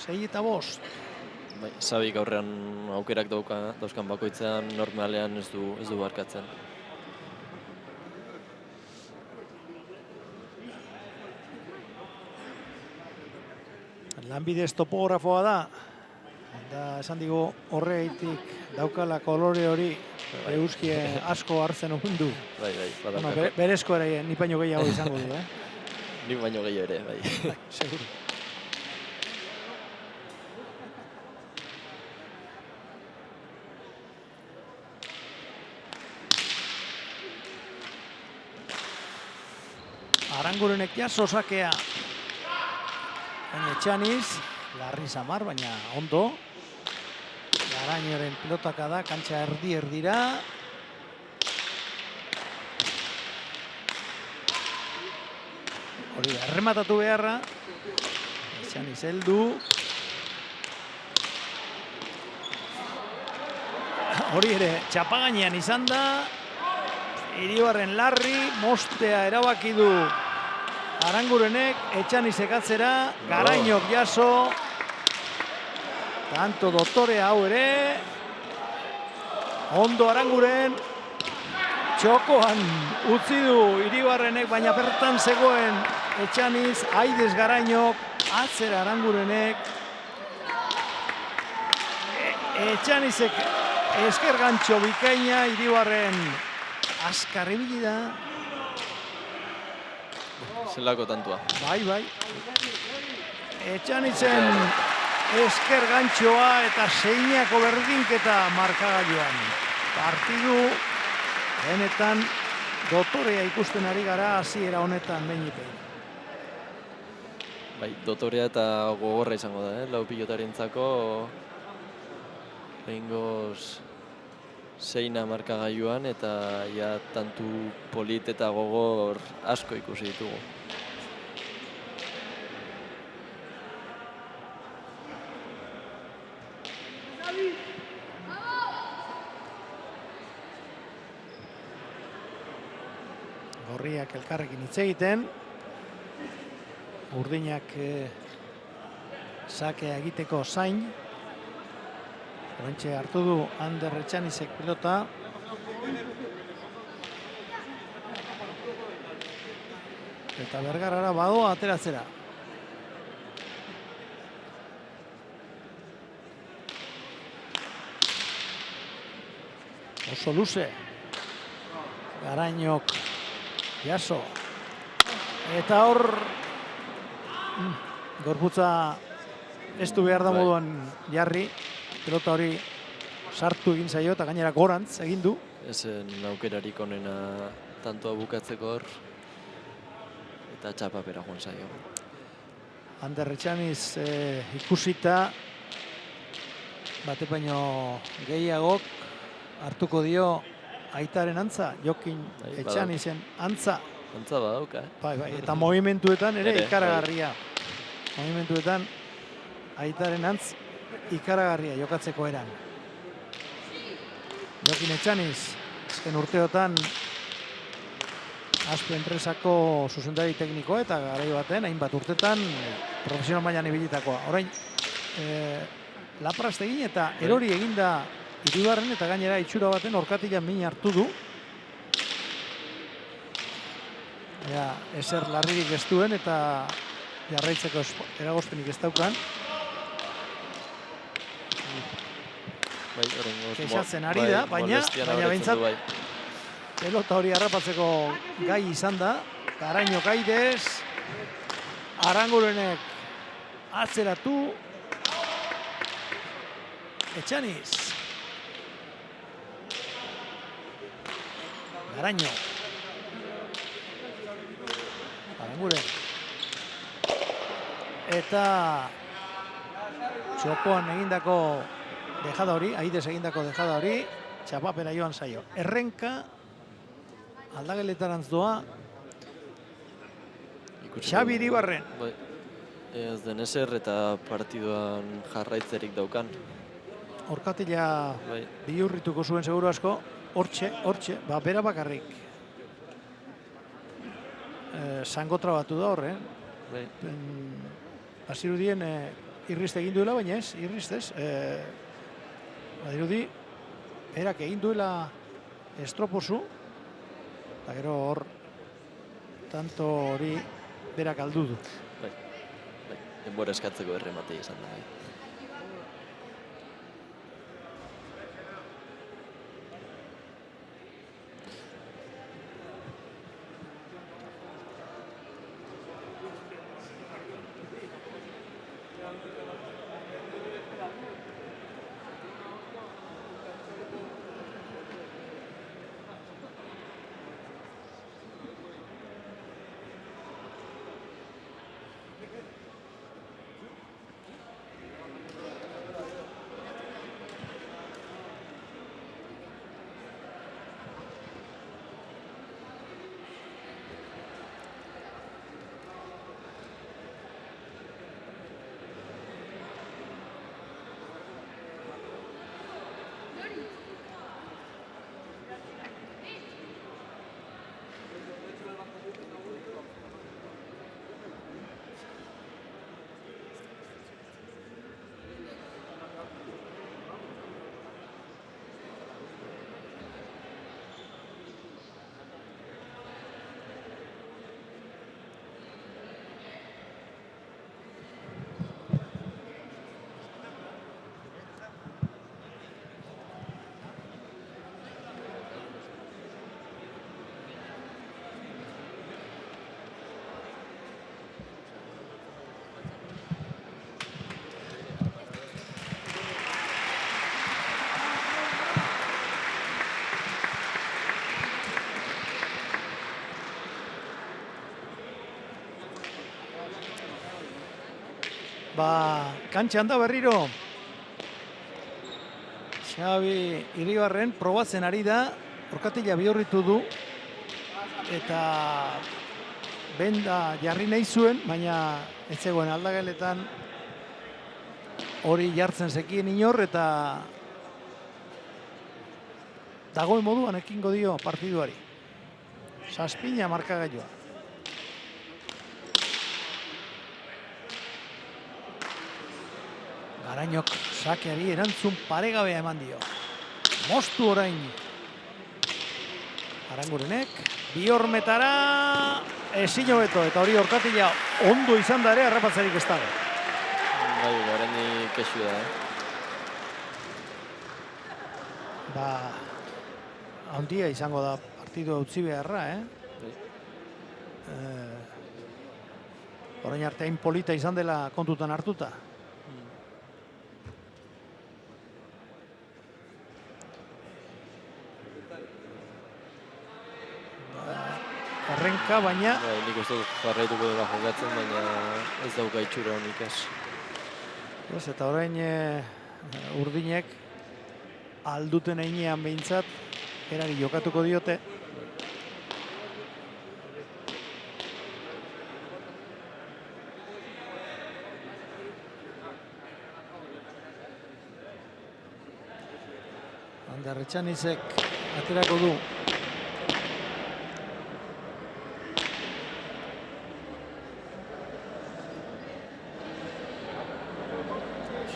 6 eta 5. Bai, Zabik aurrean aukerak dauzkan bakoitzean normalean ez du barkatzen. Lanbidez topografoa da. Eta esan digu horreitik daukala kolore hori euskie asko hartzen okundu. Bai, Bueno, badaukako. berezko ere ni baino gehiago izango du, Ni baino gehiago ere, bai. Seguro. Arangurenek jaso sakea. Baina Etxaniz, larri samar, baina ondo. Garañoren pilotaka da, kantxa erdira. Hori da, errematatu beharra. Etxaniz heldu. Hori ere, txapagainean izan da. Iribarren larri, mostea erabaki du Arangurenek, Etxanizek atzera, Garañok jaso. Tanto doktore hau ere. Ondo Aranguren. Txokoan utzi du Iribarrenek, baina bertan zegoen Etxaniz, Aidez Garañok, atzera Arangurenek. Etxanizek esker gantxo bikaina, Iribarren askar ibili da. Zelako tantua. Bai. Etxanitzen esker gantxoa eta seinako berdinketa markagailuan. Partidu benetan dotorea ikusten ari gara hasiera honetan behinik. Bai, dotorea eta gogorra izango da, lau pilotarientzako. Behingoz zeina markagailuan eta ja tantu polit eta gogor asko ikusi ditugu. Gorriak elkarrekin hitz egiten. Urdinak sakea egiteko zain. Horentxe hartu du Ander Etxanizek pilota. Eta Bergarara badoa ateratzera. Oso luze. Garañok jaso. Eta hor gorputza ez du behar da moduan jarri. Pelota hori sartu egin zaio eta gainera gorantz egin du. Ezen aukerarik onena tantoa bukatzeko hor. Eta txapapera joan zaio. Ander Etxaniz ikusita bate baino gehiagok hartuko dio aitaren antza, Jokin Etxanizen antza. Antza badauka, Bai, eta movimentuetan ere ikaragarria. Movimentuetan aitaren antz ikaragarria jokatzeko eran. Jokin Etxaniz, azken urteotan Aspe enpresako zuzendari teknikoa eta garai baten, hainbat urtetan profesional mailan ibilitakoa. Orain, laprast egin eta erori eginda Iribarren eta gainera itxura baten orkatilan min hartu du. Ja, ezer larririk ez duen eta jarraitzeko eragozpenik ez daukan. Kexatzen ari da, baina behintzat pelota hori harrapatzeko gai izan da. Garañok Aidez, Arangurenek atzeratu. Etxaniz. Garaño. Aranguren. Eta txokoan egindako dejada hori, Aidez egindako dejada hori, txapapera joan zaio. Errenka, aldageletarantz doa, Xabi Iribarren. Ez den ezer eta partiduan jarraitzerik daukan. Orkatila bihurrituko zuen seguru asko, hortxe, bera bakarrik. Zangotra batu da horren. Bazirudien irrizte egin duela, baina ez, irriztez. Badirudi, berak egin duela estropozu, eta gero hor, tanto hori berak aldu du. Denbora eskatzeko errematei izan da. Kantxan da berriro. Xabi Iribarren probatzen ari da, orkatila bihurritu du, eta benda jarri nahi zuen, baina ez zegoen aldageletan hori jartzen zekien inor, eta dagoen moduan ekingo dio partiduari. Zazpina markagailua. Garainok sakeari erantzun paregabea eman dio. Moztu orain. Arangurenek, bi hormetara ezin hobeto, eta hori orkatila ondo izan da ere harrapatzerik ez dago. Bai, oraindik kexu da, Handia izango da partidua utzi beharra, Orain arte hain polita izan dela kontutan hartuta. Errenka, baina... Nik uste dut jarraituko dela jokatzen, baina ez dauka itxura honik ez. Eta orain urdinek alduten einean behintzat, erari jokatuko diote. Ander Etxanizek aterako du.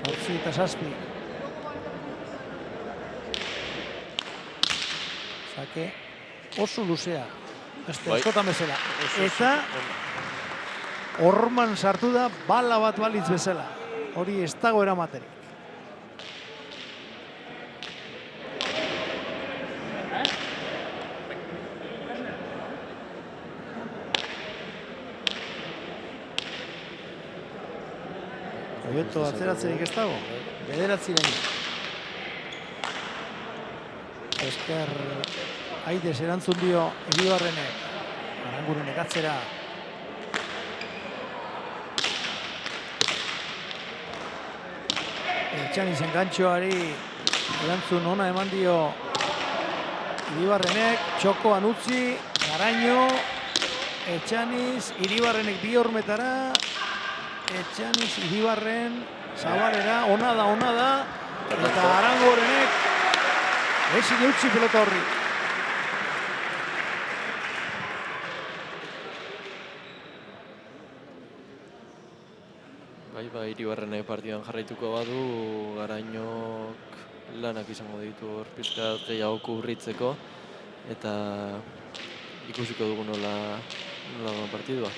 Sortzi eta zazpi. Zake oso luzea. Beste askotan bezala. Eta horman sartu da bala bat balitz bezala. Hori ez dago eramaterik. Hobeto atzeratzerik ez dago, bederatziren. Esker Aides erantzun dio Iribarrenek, Arangurenek atzera. Etxanizen gantxoari erantzun ona eman dio Iribarrenek, txokoan utzi, Garaino, Etxaniz, Iribarrenek bi hormetara, Etxaniz, Iribarren, Zabalera, ona da, eta Arangurenek ezin utzi pelota horri. Bai, Iribarrenek partidan jarraituko badu, Garainok lanak izango ditu hor pizkat gehiago kubritzeko, eta ikusiko dugu nola partidua.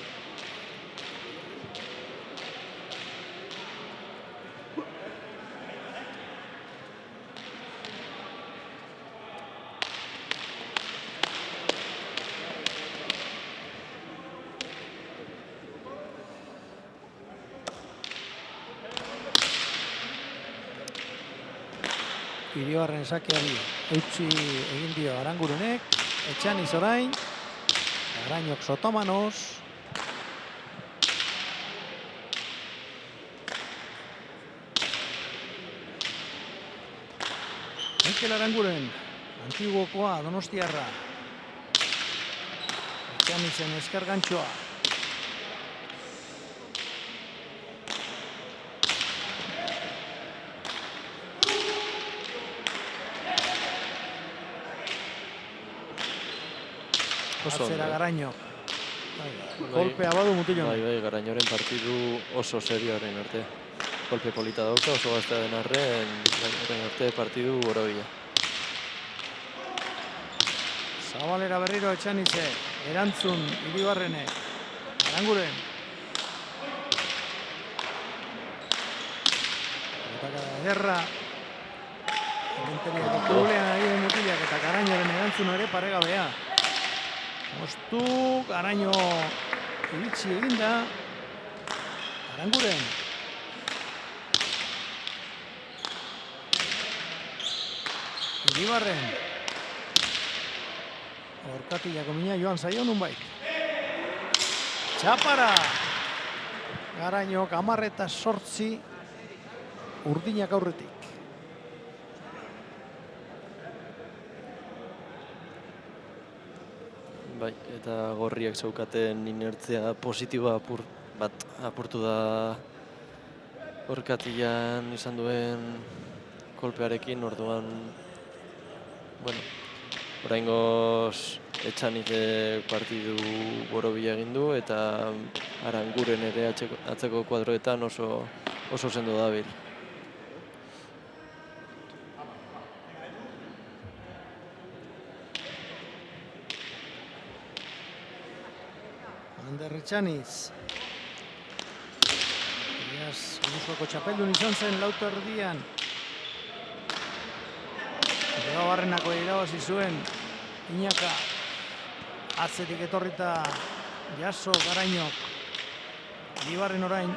Iribarren sakeari eutsi egin dio Arangurenek, Etxaniz orain, Garainok sotomanoz. Mikel Aranguren, antiguokoa, donostiarra. Etxanizen esker gantxoa. Atzera Garaino. Kolpea badu mutillo. Bai, Garainoren partidu oso serioaren arte. Kolpe polita dauka, oso gaztea den arren arte partidu borobila. Zabalera berriro Etxanize, erantzun Iribarrene, Aranguren. Eta ederra. Erenteriak ikulean ari den mutilak eta Garainoren erantzun ere paregabea. Moztu, Garaino iritsi eginda. Aranguren. Iribarren. Orkatilako mina joan zaio nunbait. Txapara. Garainok 10-8 urdinak aurretik. Bai, eta gorriak zeukaten inertzia positiboa bat apurtu da orkatilan izan duen kolpearekin, orduan, bueno, oraingoz Etxanizek partidu borobila egin du eta Aranguren ere atzeko kuadroetan oso sendo dabil. Ander Etxaniz. Gipuzkoako txapeldun izan zen lauto erdian. Debabarrenako irabazi zuen Iñaka. Atzetik etorrita Jaso Garainok. Bibarren orain.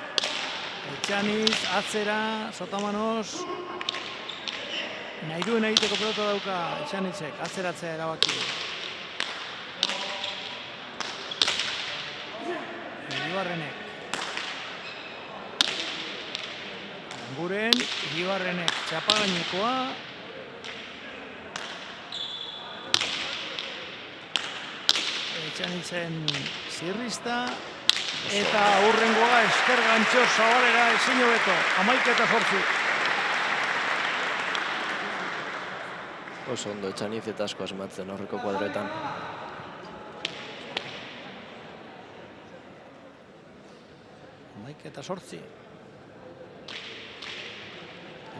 Etxaniz, atzera, Sotamanos. Nahi duen egiteko pelota dauka Etxanizek, atzeratzea erabaki. Iribarrenek. Aranguren, Iribarrenek txapagainekoa. Etxanizen zirrista. Eta hurrengoa esker gantxo Zabalera ezin hobeto. 11-8. Oso ondo Etxaniz eta asko asmatzen aurreko kuadroetan. Eta 8.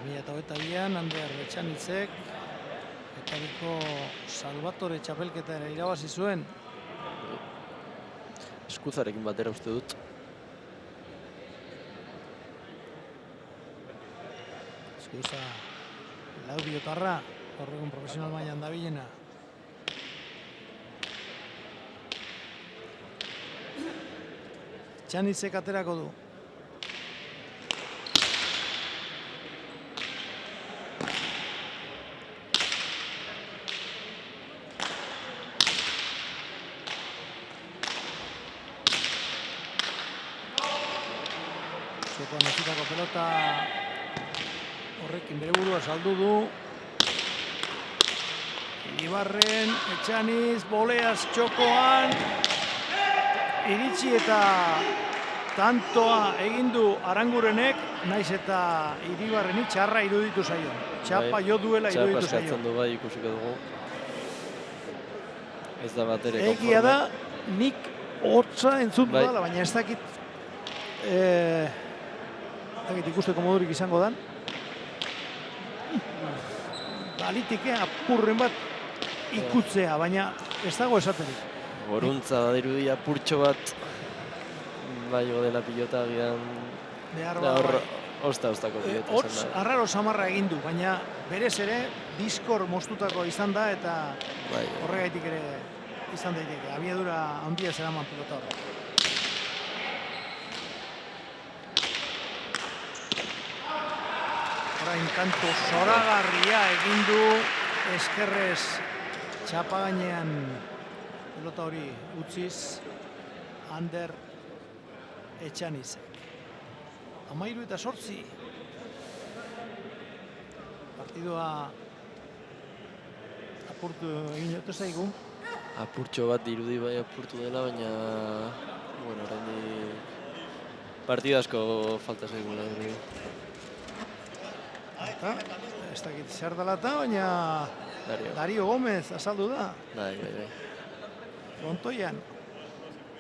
2022an Ander Etxanitzek Etariko Salvatore txapelketa ere irabazi zuen. Eskuzarekin batera uste dut. Eskuza Laudiotarra, horregun profesional mailan dabilena. Etxanitzek aterako du. Nezitako pelota horrekin bere burua saldu du. Ibarren, Etxaniz, boleaz txokoan. Iritsi eta tantoa egin du Arangurenek, naiz eta Iribarreni txarra iruditu zaio. Txapa jo duela iruditu zaio. Txapa eskatzen du bai, ikusiko dugu. Ez da batere konforme. Egia da, nik hotza entzut dudala, baina ez dakit ikusteko modurik izango dan. Balitike apurren bat ikutzea, baina ez dago esaterik. Goruntza badirudia apurtxo bat bai dela pilota agian ostako pilota. Hotz arraro samarra egin du, baina berez ere diskor moztutako izan da eta horregaitik ere izan daiteke. Abiadura handia zeraman pilota horrek. Orain kanto zoragarria egin du eskerrez txapagainean pelota hori utziz Ander Etxanizek. 13-8. Partidua apurtu egin jote zaigu. Apurtxo bat dirudi bai apurtu dela, baina oraindik partidu asko falta zaigula. Ez dakit zer dela eta, baina Dario Gomez azaldu da. Bai. Frontoian.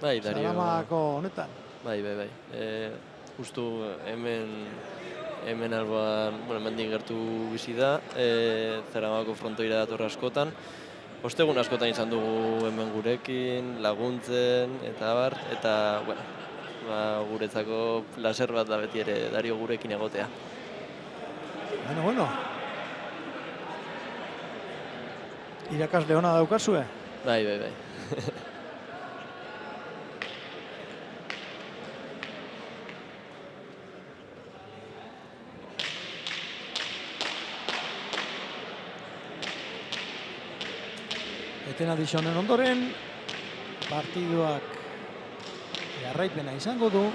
Bai, Dario. Salamako honetan. Bai. Justu hemen alboan, hemendik gertu bizi da. Zaramako frontoira dator askotan. Ostegun askotan izan dugu hemen gurekin, laguntzen, eta abar. Eta, guretzako placer bat da beti ere Dario gurekin egotea. Bueno. Irakasle ona daukazue? Bai. Eten adizonen ondoren, partiduak jarraipena izango du.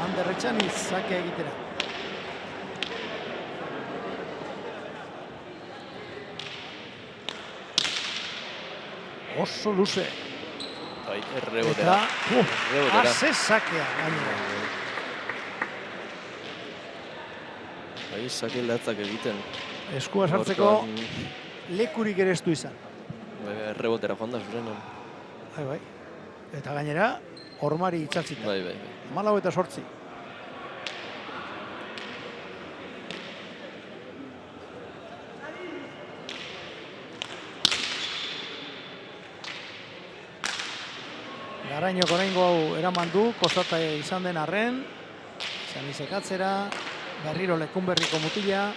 Ander Etxaniz sakea egitera. Oso luze. Bai, Eta errebotera. Errebotera. ase sakea gainera. Bai, sake latzak egiten. Eskua sartzeko Gaurkoan, lekurik ere ez du izan. bai, errebotera joan da zurenan. Bai. Eta gainera, hormari itxaltzita. Bai. 14. Garainok oraingo hau eraman du, kostata izan den arren. Etxanizek atzera, berriro Lekunberriko mutila.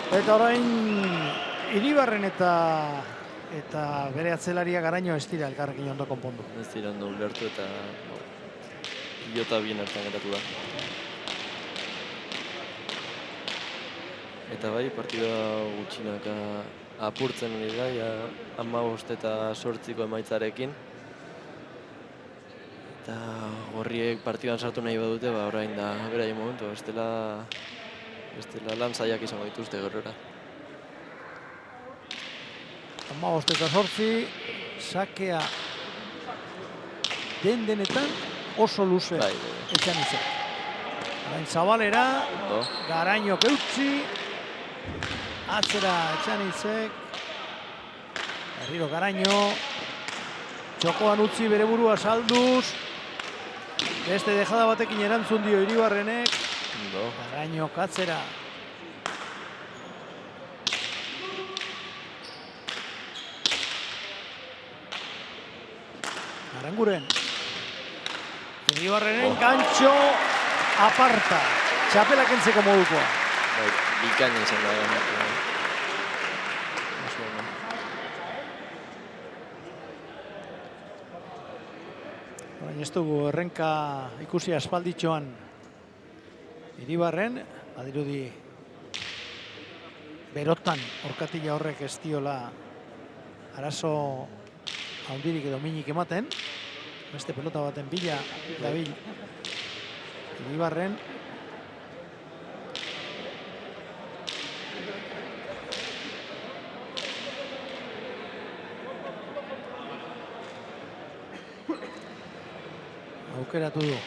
Eta orain Iribarren eta bere atzelaria Garaino ez dira elkarrekin ondo konpondu. Ez dira ondo ulertu eta pilota bien hartan geratu da. Eta bai, partida gutxinaka apurtzen hori da, ja 15 eta 8ko emaitzarekin. Eta gorriek partidan sartu nahi badute, orain da beraien momentu, bestela lan zailak izango dituzte gerora. 15 eta 8, sakea denetan oso luze Bai. Etxanizek. Orain Zabalera, Ondo. Garainok eutzi, atzera Etxanizek, berriro Garaino, txokoan utzi bere burua salduz, beste dejada batekin erantzun dio Iribarrenek, Ondo. Garainok atzera. Aranguren. Iribarrenen gantxo aparta. Txapela kentzeko modukoa. Bai, bikaina izan da egon. Oso ondo. Orain ez dugu errenka ikusi aspalditxoan Iribarren, badirudi berotan orkatila horrek ez diola arazo handirik edo minik ematen. Beste pelota baten bila dabil Iribarren. Aukeratu du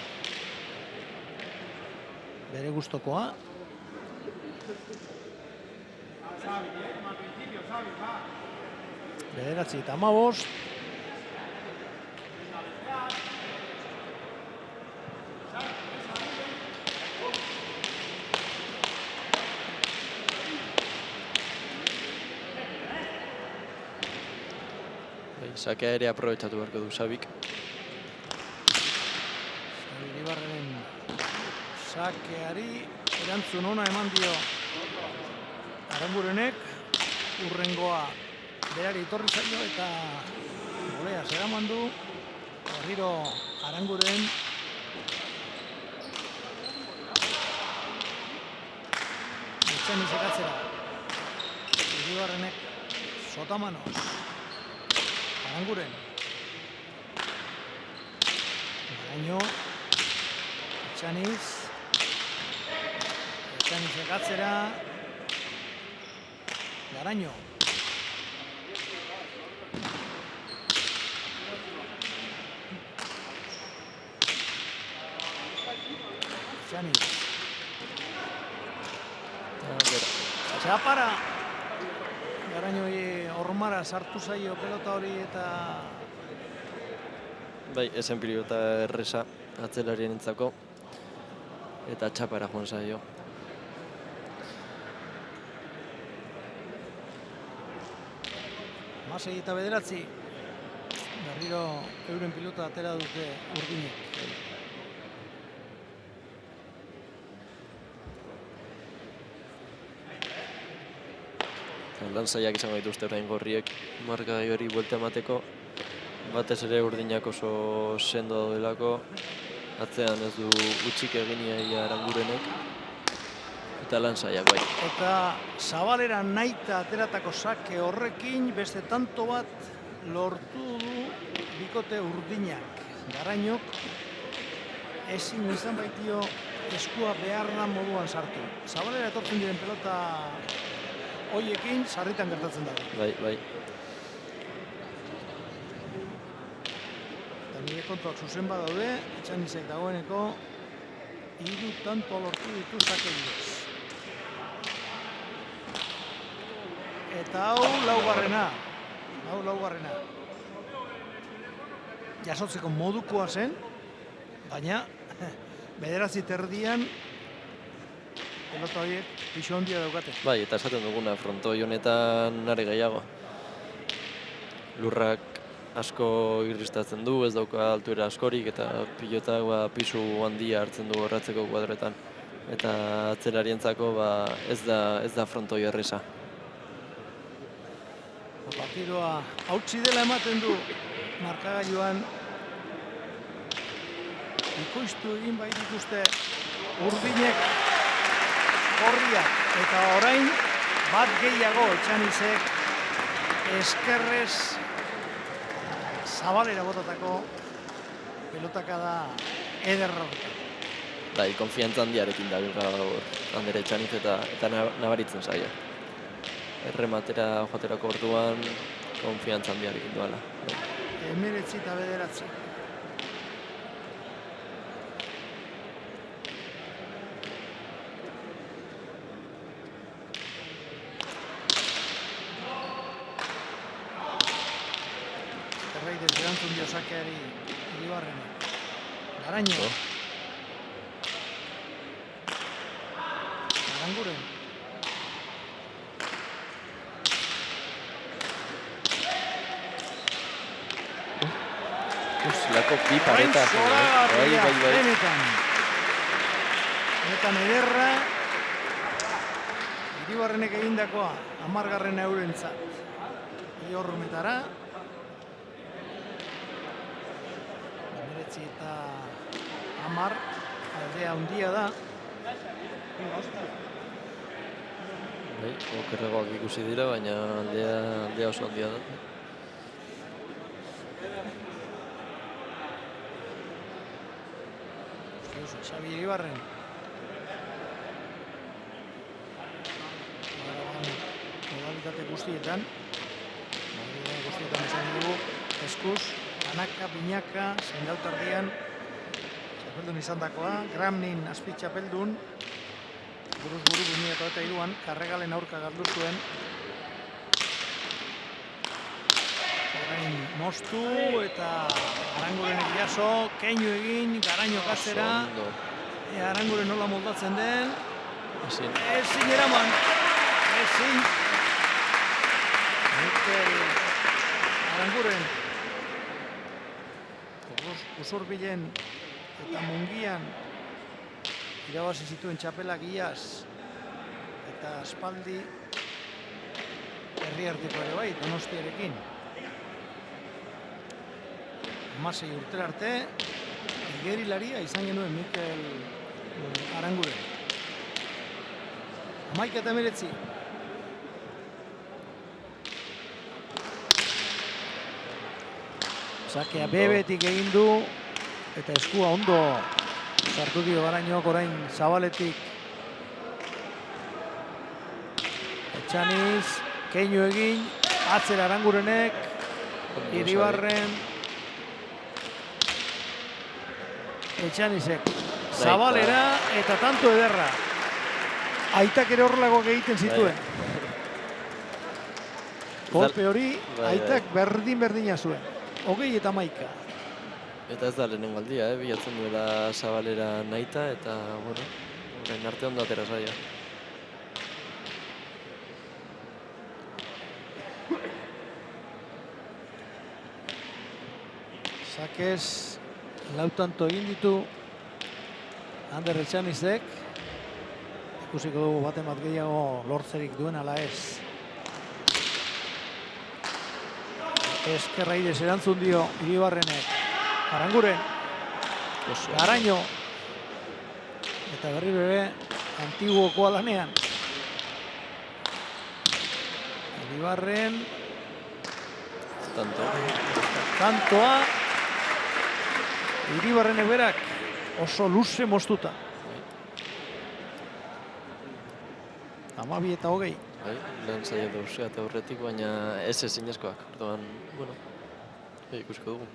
bere gustokoa. Bederatzi eta 15. Sakea ere aprobetxatu beharko du Sabik. Iribarren sakeari erantzun ona eman dio Arangurenek. Urrengoa berari etorri zaio eta golea zeraman du. Berriro Aranguren. Etxanizek atzera. Iribarrenek sotamanos. Aranguren. Garaino. Etxaniz. Etxanizek atzera. Garaino. Etxaniz. Txapara. Garainoi hormara sartu zaio pelota hori eta Bai, esen pilota erresa atzelarien entzako. Eta txapara joan zaio. Masei eta bederatzi. Berriro euren pilota atera dute Urdinek. Lan zailak izango dituzte orain gorriek markagai hori buelta emateko. Batez ere Urdinak oso sendo daudelako. Atzean ez du utxik eginia ia Arangurenek. Eta lan zailak bai. Eta Zabalera nahita ateratako sake horrekin beste tanto bat lortu du bikote Urdinak. Garainok ezin izan baitio eskua behar da moduan sartu. Zabalera etortzen diren pelota hoiekin sarritan gertatzen da. Bai. Eta nire kontuak zuzen badaude, Etxanisek dagoeneko 3 tanto lortu ditu Sake bidez. Eta hau laugarrena. Jasotzeko modukoa zen, baina 9:30 pelota horiek pisu handia daukate. Bai, eta esaten duguna, frontoi honetan are gehiago. Lurrak asko irristatzen du, ez dauka altuera askorik, eta pilotak pisu handia hartzen du horratzeko kuadretan. Eta atzelarientzako ez da frontoi erresa. Partidua hautsi dela ematen du markagailuan. Ikoiztu egin bai dituzte Urdinek gorriak, eta orain bat gehiago Etxanisek eskerrez Zabalera botatako pelotaka da ederra. Bai, konfiantza handiarekin da gaur Ander Etxaniz eta nabaritzen zaio. Errematera joaterako orduan konfiantza handiarekin duela. 19-9. Eskerraidez erantzun dio Sakeari Iribarrena. Garaino. Aranguren. Lako bi pareta. Bai. Benetan ederra. Iribarrenek egindakoa 10. eurentzat. Iorrumetara. 19:10 aldea handia da. Bai, okerregoak ikusi dira, baina aldea oso handia da. Xabi Iribarren. Modalitate guztietan esan dugu, eskuz, banaka, binaka, zendautardian, txapeldun izan dakoa, Gramnin azpi txapeldun, buruz buru 2003an, Karregalen aurka galdu zuen. Orain moztu eta Arangurenek jaso, keinu egin, Garaino kasera. Aranguren nola moldatzen den. Ezin eraman. Ezin. Mikel Aranguren. Usurbilen eta Mungian irabazi zituen txapelak iaz. Eta aspaldi Herriarteko ere bai, Donostiarekin. 16 urtera arte, igerilaria izan genuen Mikel Aranguren. 11:19. Sakea bebetik egin du, eta eskua ondo sartu dio Garainok orain Zabaletik. Etxaniz, keinu egin, atzera Arangurenek, Iribarren, Etxanisek, Zabalera eta tanto ederra. Aitak ere horrelagoak egiten zituen. Kolpe hori, aitak berdina zuen. 20:11. Eta ez da lehenengo aldia, bilatzen duela Zabalera nahita, eta, bueno, orain arte ondo atera zaila. Sakez, lautanto egin ditu Ander Etxanizek. Ikusiko dugu baten bat gehiago lortzerik duen ala ez. Eskerraidez erantzun dio Iribarrenek. Aranguren. Garaino. Eta berriro ere antiguokoa lanean. Iribarren. Tantoa. Iribarrenek berak oso luze moztuta. 12-20. Bai, lehen zaila dauzea eta horretik, baina ez ezinezkoak. Orduan, bueno, ikusiko dugu.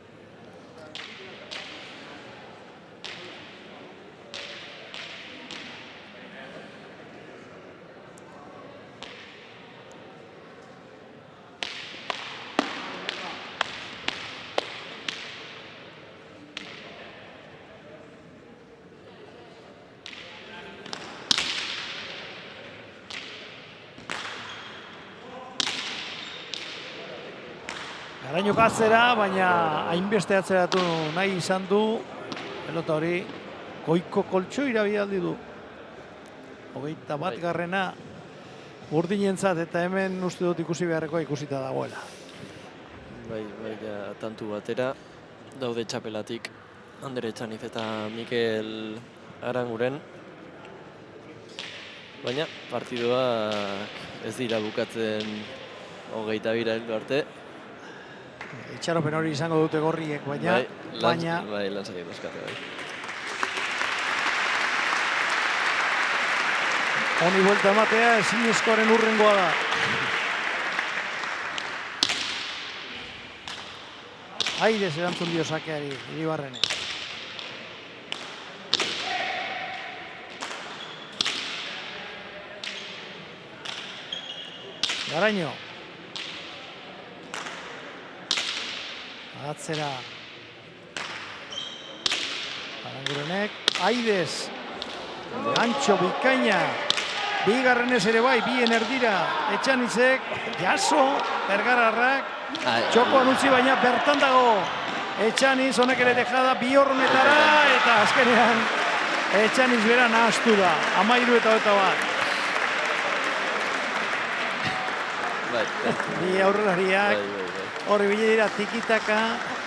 Garainok atzera, baina hainbeste atzeratu nahi izan du. Pelota hori goiko koltxo irabialdi du. 21 garrena urdinentzat eta hemen uste dut ikusi beharrekoa ikusita dagoela. Bai, ja, tantu batera daude txapelatik Andere Etxaniz eta Mikel Aranguren. Baina partiduak ez dira bukatzen 22 heldu arte. Itxaropen hori izango dute gorriek, baina... Bai, lantzak ikuskate, bai. Honi buelta ematea ezinezkoaren urrengoa da. Aidez erantzun dio sakeari, Iribarrene. Garaino. Atzera. Arangurenek. Aidez. Antxo bikaina. Bigarrenez ere bai, bien erdira. Etxanizek. Jaso. Bergararrak. Txokoan utzi baina bertan dago. Etxaniz honek ere dejada bi horretara. Eta azkenean Etxaniz bera nahaztu da. 13-21. Bi aurrelariak. Horri bile dira tikitaka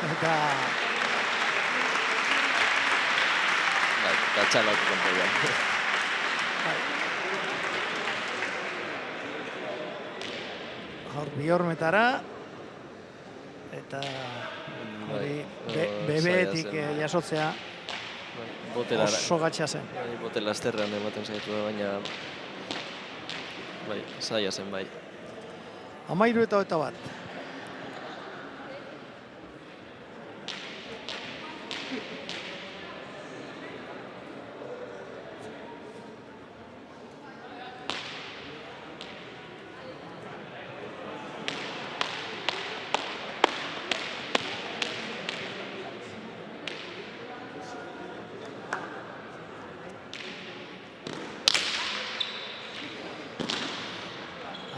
eta... Eta txalak kontoian. Hor bi hormetara. Eta... hori bebeetik jasotzea oso gatxa zen. Botela esterrean ematen zaitu da, baina... Bai, zaila zen bai. 13-21.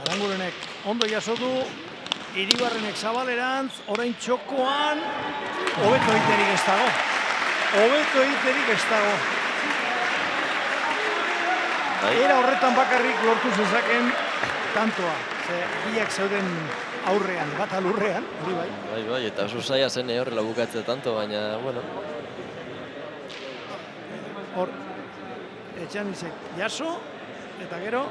Arangurenek ondo jaso du, Iribarrenek Zabalerantz, orain txokoan, hobeto egiterik ez dago. Hobeto egiterik ez dago. Era horretan bakarrik lortu zezaken tantoa. Biak zeuden aurrean, bat alurrean, hori bai. Bai, eta oso zaila zen horrela bukatzea tanto, baina, bueno. Hor, Etxanizek jaso, eta gero,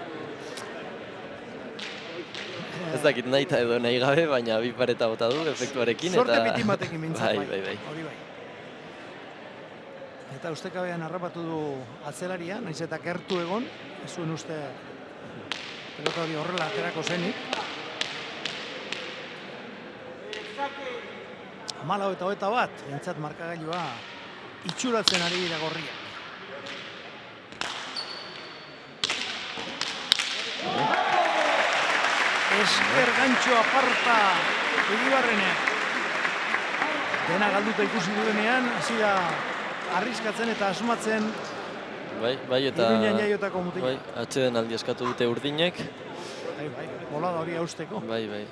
ez dakit nahi eta edo nahi gabe, baina bi pareta bota du efektuarekin. Sorte pitin batekin mintzat, bai. Hori bai. Eta ustekabean harrapatu du atzelaria, naiz eta gertu egon, ez zuen uste pelota hori horrela aterako zenik. 14-21, entzat markagailua itxuratzen ari dira gorriak. Esker gantxo aparta Iribarrenek. Dena galduta ikusi duenean, hasi da arriskatzen eta asmatzen bai, eta Iruñan jaiotako mutik. Bai, atxeden aldi eskatu dute urdinek. Bai, bolada hori hausteko. Bai.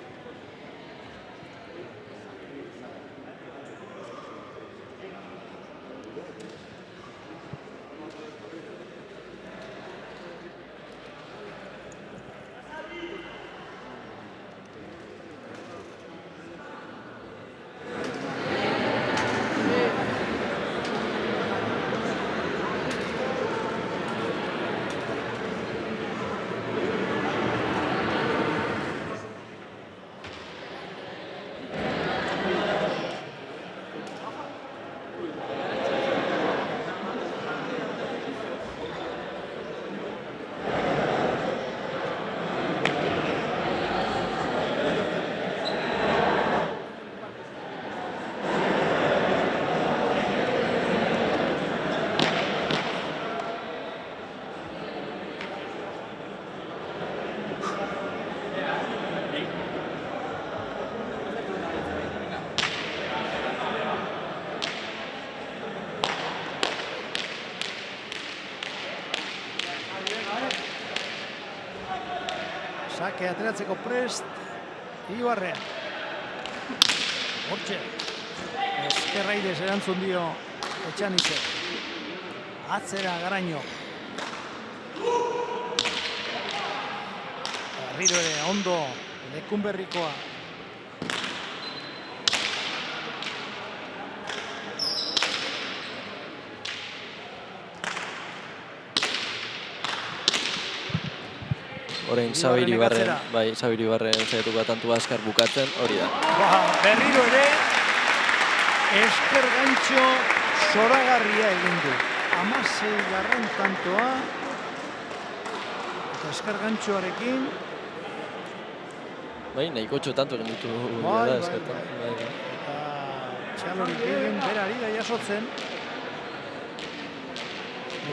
Sake ateratzeko prest, Iribarren. Hortxe, Ezkerraidez erantzun dio Etxanizek. Atzera Garaño. Berriro ere ondo Lekunberrikoa. Orain Sabiri Barren zaiatuko tantu azkar bukatzen, hori da. Berriro ere, esker gantxo zoragarria egin du. 16. tantoa, eta esker gantxoarekin. Nahiko tanto egin ditu. Eta txalorik egin berari da jasotzen.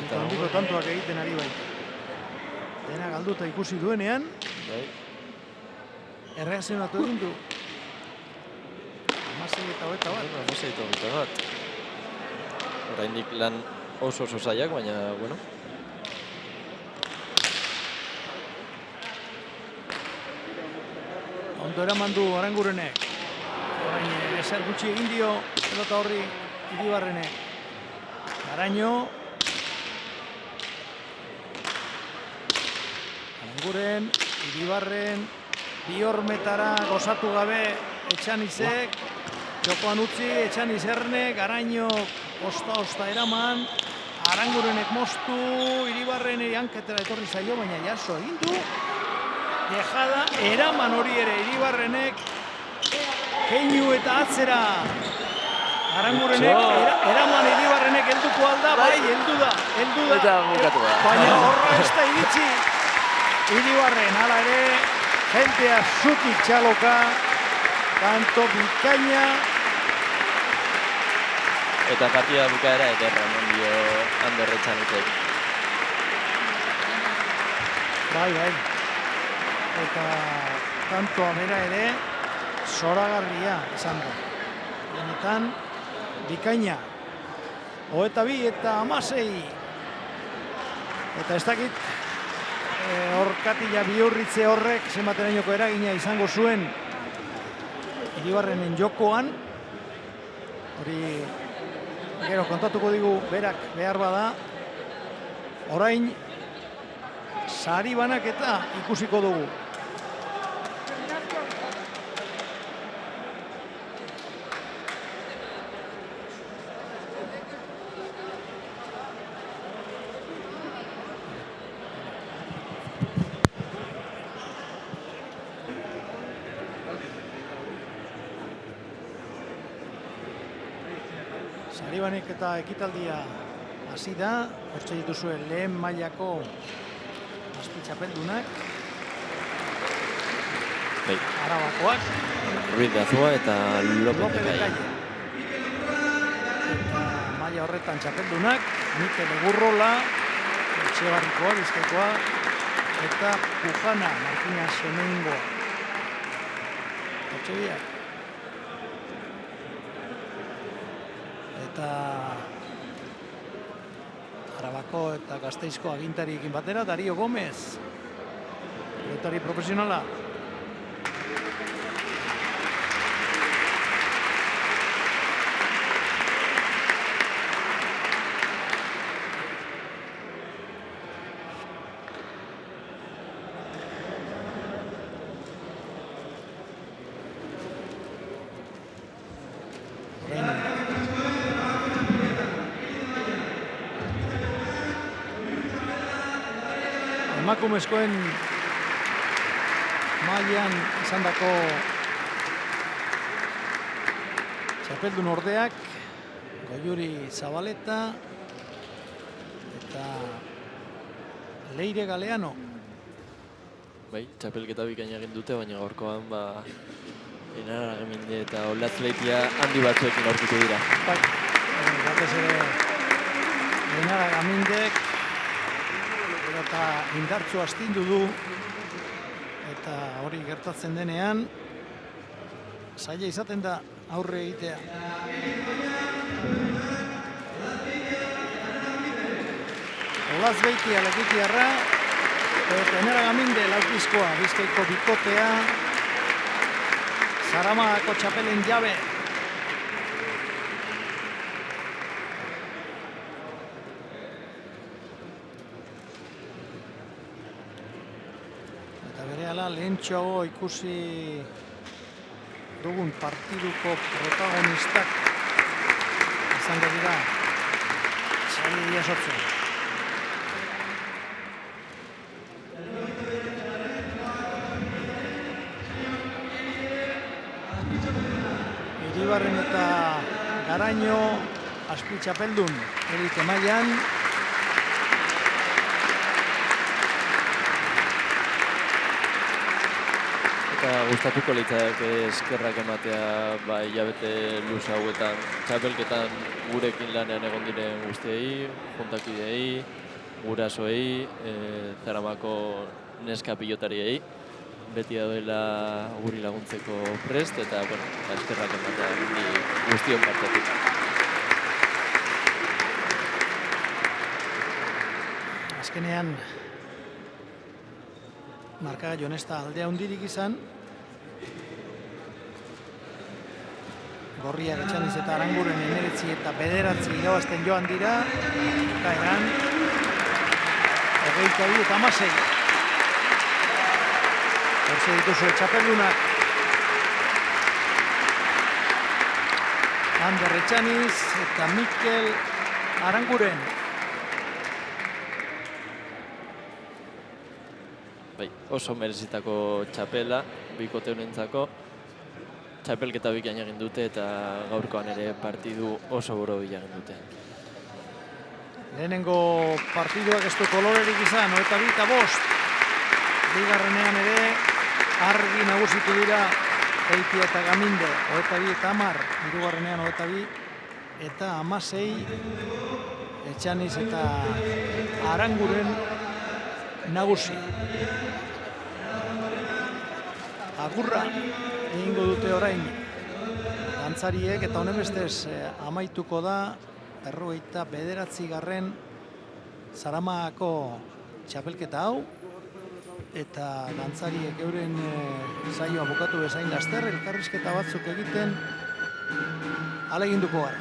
Eta handiko tantoak egiten ari bai. Dena galduta ikusi duenean, erreakzionatu egin du. 16 eta 21. Oraindik lan oso zailak, baina, bueno. Ondo eraman du Arangurenek. Orain ezer gutxi egin dio pelota horri Iribarrenek. Garaño. Aranguren, Iribarren, bi hormetara gozatu gabe Etxanizek. Jokoan utzi, Etxaniz erne, Garaño osta eraman. Arangurenek moztu, Iribarren hanketara etorri zaio, baina jaso egin du. Dejada, eraman hori ere Iribarrenek, keinu eta atzera. Arangurenek, eraman Iribarrenek helduko alda, bai, heldu da. Eta bukatu da. Baina horra ez da iritsi. Iribarren, hala ere, jentea zutik txaloka, tanto bikaina. Eta partida bukaera ederra, non dio Ander Etxanitzek. Bai. Eta tantoa bera ere, zoragarria izan da. Benetan, bikaina. 22 eta 16. Eta ez dakit, horkatila bihurritze horrek zenbaterainoko eragina izango zuen Iribarrenen jokoan. Hori gero kontatuko digu berak behar bada. Orain sari banaketa ikusiko dugu. Saribanek eta ekitaldia hasi da. Hortxe dituzue lehen mailako azpitxapeldunak. Arabakoak. Ruiz de Azua eta López de Calle. Eta maila horretan txapeldunak. Mikel Egurrola, Etxebarrikoa, Bizkaikoa, eta Pujana, Martina Xemengoa. Hortxe biak. Eta Arabako eta Gasteizko agintariekin batera, Dario Gomez, pilotari profesionala. Emakumezkoen mailan izandako txapeldun ordeak Goiuri Zabaleta eta Leire Galeano. Bai, txapelketa bikaina egin dute, baina gaurkoan Enara Geminde eta Olatzleitia handi batzuekin aurkitu dira. Bai, batez ere Enara Gemindek eta indartzu astindu du, eta hori gertatzen denean zaila izaten da aurre egitea. Olazbeitia Lekitiarra, Eta Enera Gaminde laukizkoa, Bizkaiko bikotea, Zaramagako txapelen jabe. Eta berehala lehentxoago ikusi dugun partiduko protagonistak izango dira sari jasotzen. Iribarren eta Garaino azpi txapeldun elite mailan. Eta gustatuko litzak eskerrak ematea hilabete luze hauetan txapelketan gurekin lanean egon diren guztiei, juntakideei, gurasoei, Zaramako neska pilotariei. Beti daudela guri laguntzeko prest eta eskerrak ematea guztion partetik. Azkenean markagailuan ez da alde handirik izan. Gorriak Etxaniz eta Aranguren 19 eta 9 irabazten joan dira. Kaeran 22 eta 16. Hortze dituzu txapeldunak. Ander Etxaniz eta Mikel Aranguren. Oso merezitako txapela, bikote honentzako. Txapelketa bikain egin dute eta gaurkoan ere partidu oso borobila egin dute. Lehenengo partiduak ez du kolorerik izan, 22-5. Bigarrenean ere argi nagusitu dira Eitia eta Gaminde, 22-10. Hirugarrenean 22 eta 16. Etxaniz eta Aranguren nagusi. Agurra egingo dute orain dantzariek eta honenbestez amaituko da 59. Zaramagako txapelketa hau eta dantzariek euren saioa bukatu bezain laster elkarrizketa batzuk egiten ahaleginduko gara.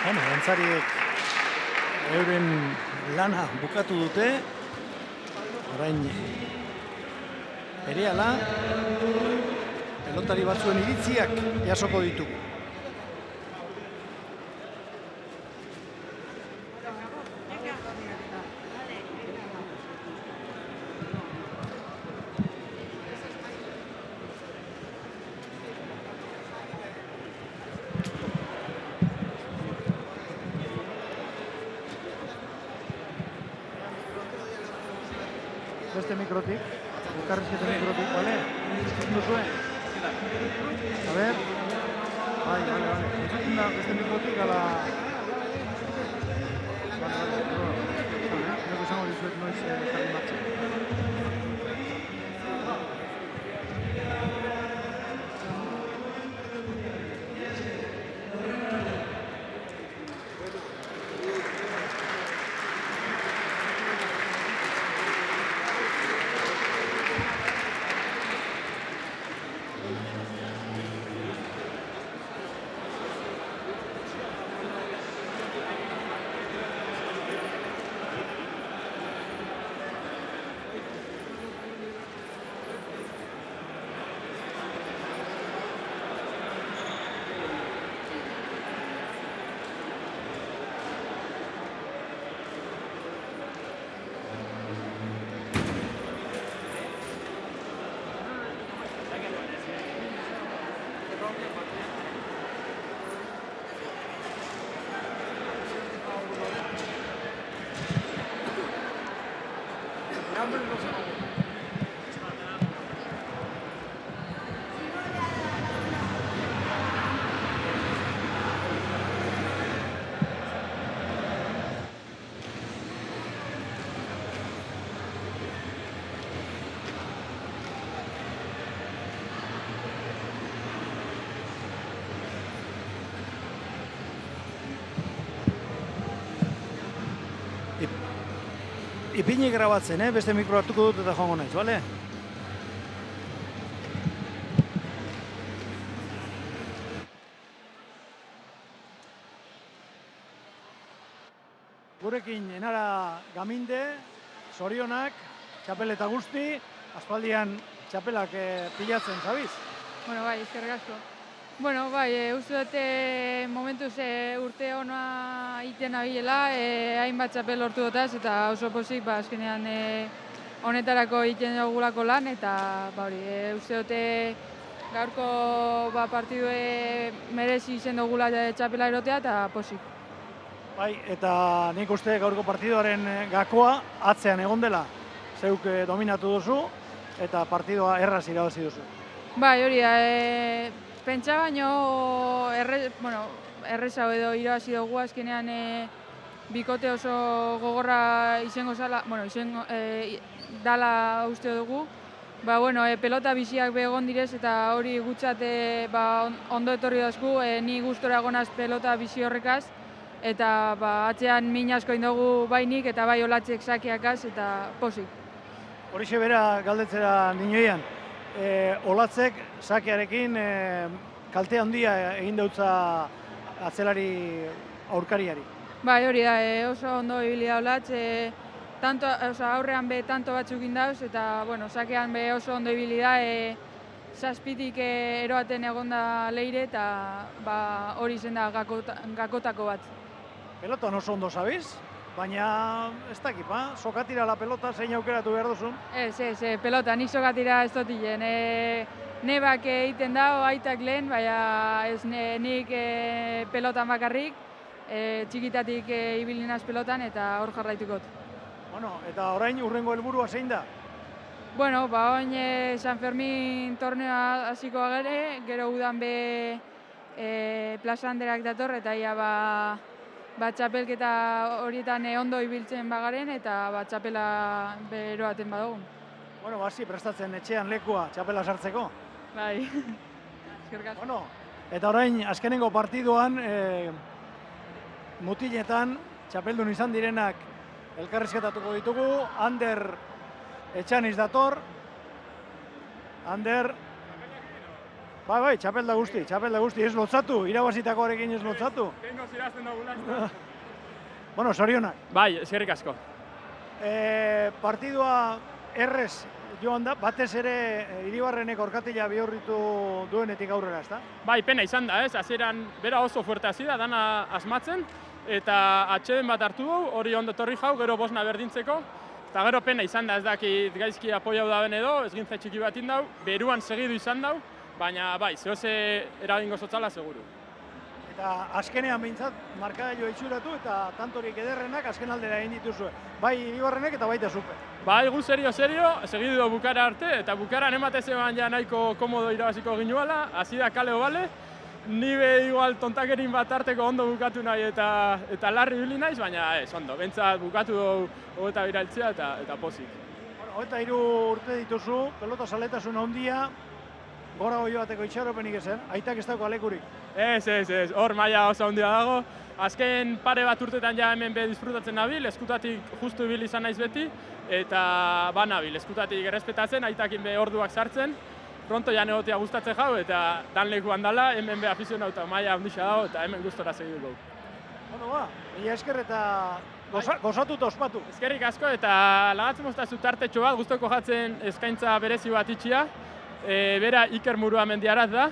Dantzariek euren lana bukatu dute. Orain berehala pelotari batzuen iritziak jasoko ditugu. Beste mikrotik, elkarrizketa mikrotik, bale? Entzuten duzue? A ver. Bai, bale. Entzuten da beste mikrotik, ala... Bale. Nego esango dizuet noiz jarri martxan. Ipini grabatzen, beste mikro hartuko dut eta joango naiz, bale? Gurekin Enara Gaminde, zorionak, txapel eta guzti, aspaldian txapelak pilatzen, zabiz? Bueno, bai, eskerrik asko. Bueno, bai, uste dute momentuz urte ona egiten abilela, hainbat txapel lortu dutaz, eta oso pozik, azkenean honetarako egiten dugulako lan, eta uste dute gaurko partidue merezi izen dugula txapela erotea, eta pozik. Bai, eta nik uste gaurko partiduaren gakoa atzean egon dela, zeuk dominatu duzu, eta partidua erraz irabazi duzu. Bai, hori da, pentsa baino errezago edo irabazi dugu, azkenean bikote oso gogorra izango zala, dala uste dugu. Pelota biziak egon direz eta hori gutzat ondo etorri dazku, ni gustora egonaz pelota bizi horrekaz, eta atzean min asko indogu bainik eta bai olatzek sakeakaz eta pozik. Horixe bera galdetzera ninoian, olatzek sakearekin kalte handia egin deutza atzelari aurkariari. Bai, hori da, oso ondo ibili da olatz, aurrean tanto batzuk indauz eta sakean oso ondo ibili da, zazpitik eroaten egonda leire eta hori zen da gakotako bat. Pelotan oso ondo zabiz, baina ez dakip, sokatira la pelota zein aukeratu behar duzun? Ez, pelota, nik sokatira ez dotilen. Nebak egiten da, aitak lehen, baina ez nik pelotan bakarrik, txikitatik ibilinaz pelotan eta hor jarraitukot. Eta orain urrengo helburua zein da? Orain San Fermin torneoa hasiko gare, gero udan plaza handerak dator eta ia txapelketa horietan ondo ibiltzen bagaren eta txapela beroaten badugun. Hasi prestatzen etxean lekua txapela sartzeko. Bai, eskerrik asko. Eta orain azkenengo partiduan mutiletan txapeldun izan direnak elkarrizketatuko ditugu. Ander Etxaniz dator. Ander, bai, txapelda guzti, ez lotzatu, irabazitakoarekin ez lotzatu. Tengo zirazten dugu lan. Zorionak. Bai, eskerrik asko. Partidua errez joan da, batez ere Iribarrenek orkatila bihurritu duenetik aurrera, ezta? Bai, pena izan da, ez? Hasieran bera oso fuerte hasi da, dana asmatzen, eta atxeden bat hartu dugu, hori ondo torri jau, gero bosna berdintzeko, eta gero pena izan da, ez dakit gaizki apoiau da ben edo, ez gintza txiki bat indau, beruan segidu izan dau, baina bai, zehose eragingo zotzala seguru. Eta azkenean behintzat, markagailua itxuratu eta tantorik ederrenak azken aldera egin dituzue. Bai Iribarrenek eta baita zupe. Bai, gu serio, segidu du bukara arte, eta bukaran ematez eban ja nahiko komodo irabaziko ginuala, hasi da kaleo bale, ni igual tontakerin bat arteko ondo bukatu nahi eta larri ibili naiz, baina ez, ondo, bentsat bukatu dugu hogeta biraltzea eta pozik. 23 urte dituzu, pelota zaletasun handia, gora goi bateko itxaropenik ezen, aitak ez dago alekurik. Ez, hor maila oso handia dago. Azken pare bat urtetan ja hemen disfrutatzen nabil, eskutatik justu ibili izan naiz beti, eta nabil, eskutatik errespetatzen, aitakin orduak sartzen, pronto jan egotea gustatzen jau, eta dan lekuan dala, hemen afizionau eta maila handixa dago, eta hemen gustora segiduko. Mila esker eta gozatu eta ospatu. Eskerrik asko, eta lagatzen moztazu tartetxo bat, guztoko jatzen eskaintza berezi bat itxia, bera Iker Murua mendiaraz da,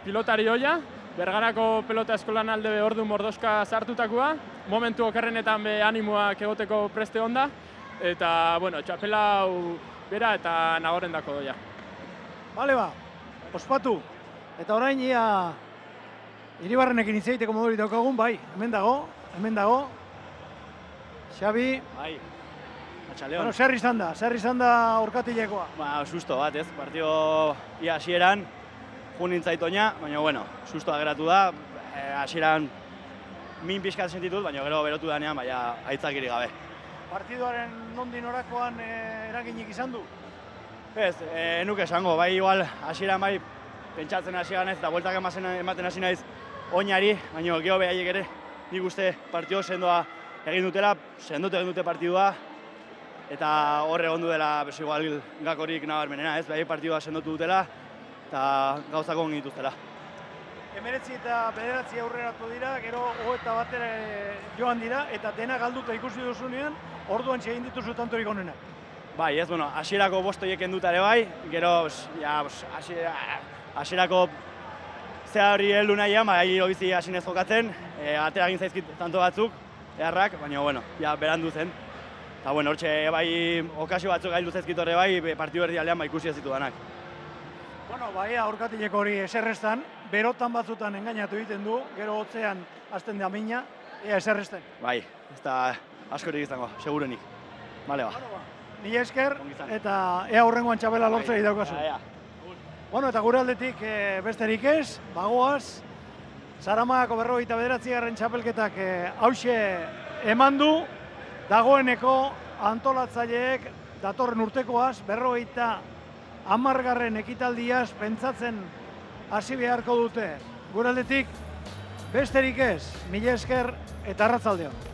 pilotari hoia, Bergarako pelota eskolan alde ordu mordoska sartutakoa, momentu okerrenetan animoak egoteko preste onda, eta, txapela hau bera eta nagorendako doia. Bale ospatu. Eta orain ia Iribarrenekin hitz egiteko moduri daukagun, bai, hemen dago. Xabi. Bai. Atxaldeon. Bueno, zer izan da Orkatilekoa? Ba, susto bat, ez? Partio ia hasieran jun nintzait oina, baina, bueno, sustoa geratu da. Hasieran min pixkat sentitut, baina gero berotu danean, baina aitzakirik gabe. Partiduaren nondik norakoan eraginik izan du? Ez, nuke esango, bai igual hasieran bai pentsatzen hasi ganez eta bueltak ematen hasi naiz oinari, baina gero behaiek ere nik uste partio sendoa egin dutela, sendotu egin dute partidua, eta horre egon dela igual gakorik nabarmenena, ez? Behaiek partidua sendotu dutela eta gauzak ongi dituztela. 19 eta 9 aurreratu dira, gero 21 joan dira, eta dena galduta ikusi duzunean, orduan egin dituzu tantorik onenak. Bai, ez, bueno, hasierako 5 horiek kenduta ere bai, gero, hasierako zea hori heldu nahian, bai, hobizi hasi nez jokatzen, atera egin zaizkit tanto batzuk, eharrak, baina, bueno, ja, berandu zen. Eta, bueno, hortxe, bai, okazio batzuk gaildu zaizkit horre bai, partidu erdi aldean, bai, ikusi ez ditudanak. Bueno, bai, Orkatileko hori eserrestan, berotan batzutan engainatu egiten du, gero hotzean hasten da mina, ea eserresten. Bai, ez da askorik izango, segurenik. Bale, ba. Mila esker, eta ea hurrengoan txapela lortzea idaukazu. Bueno, eta gure aldetik besterik ez, bagoaz, Zaramagako 49. txapelketak hauxe eman du, dagoeneko antolatzaileek datorren urtekoaz, 50. ekitaldiaz pentsatzen hasi beharko dute. Gure aldetik besterik ez, mila esker eta arratsaldeon.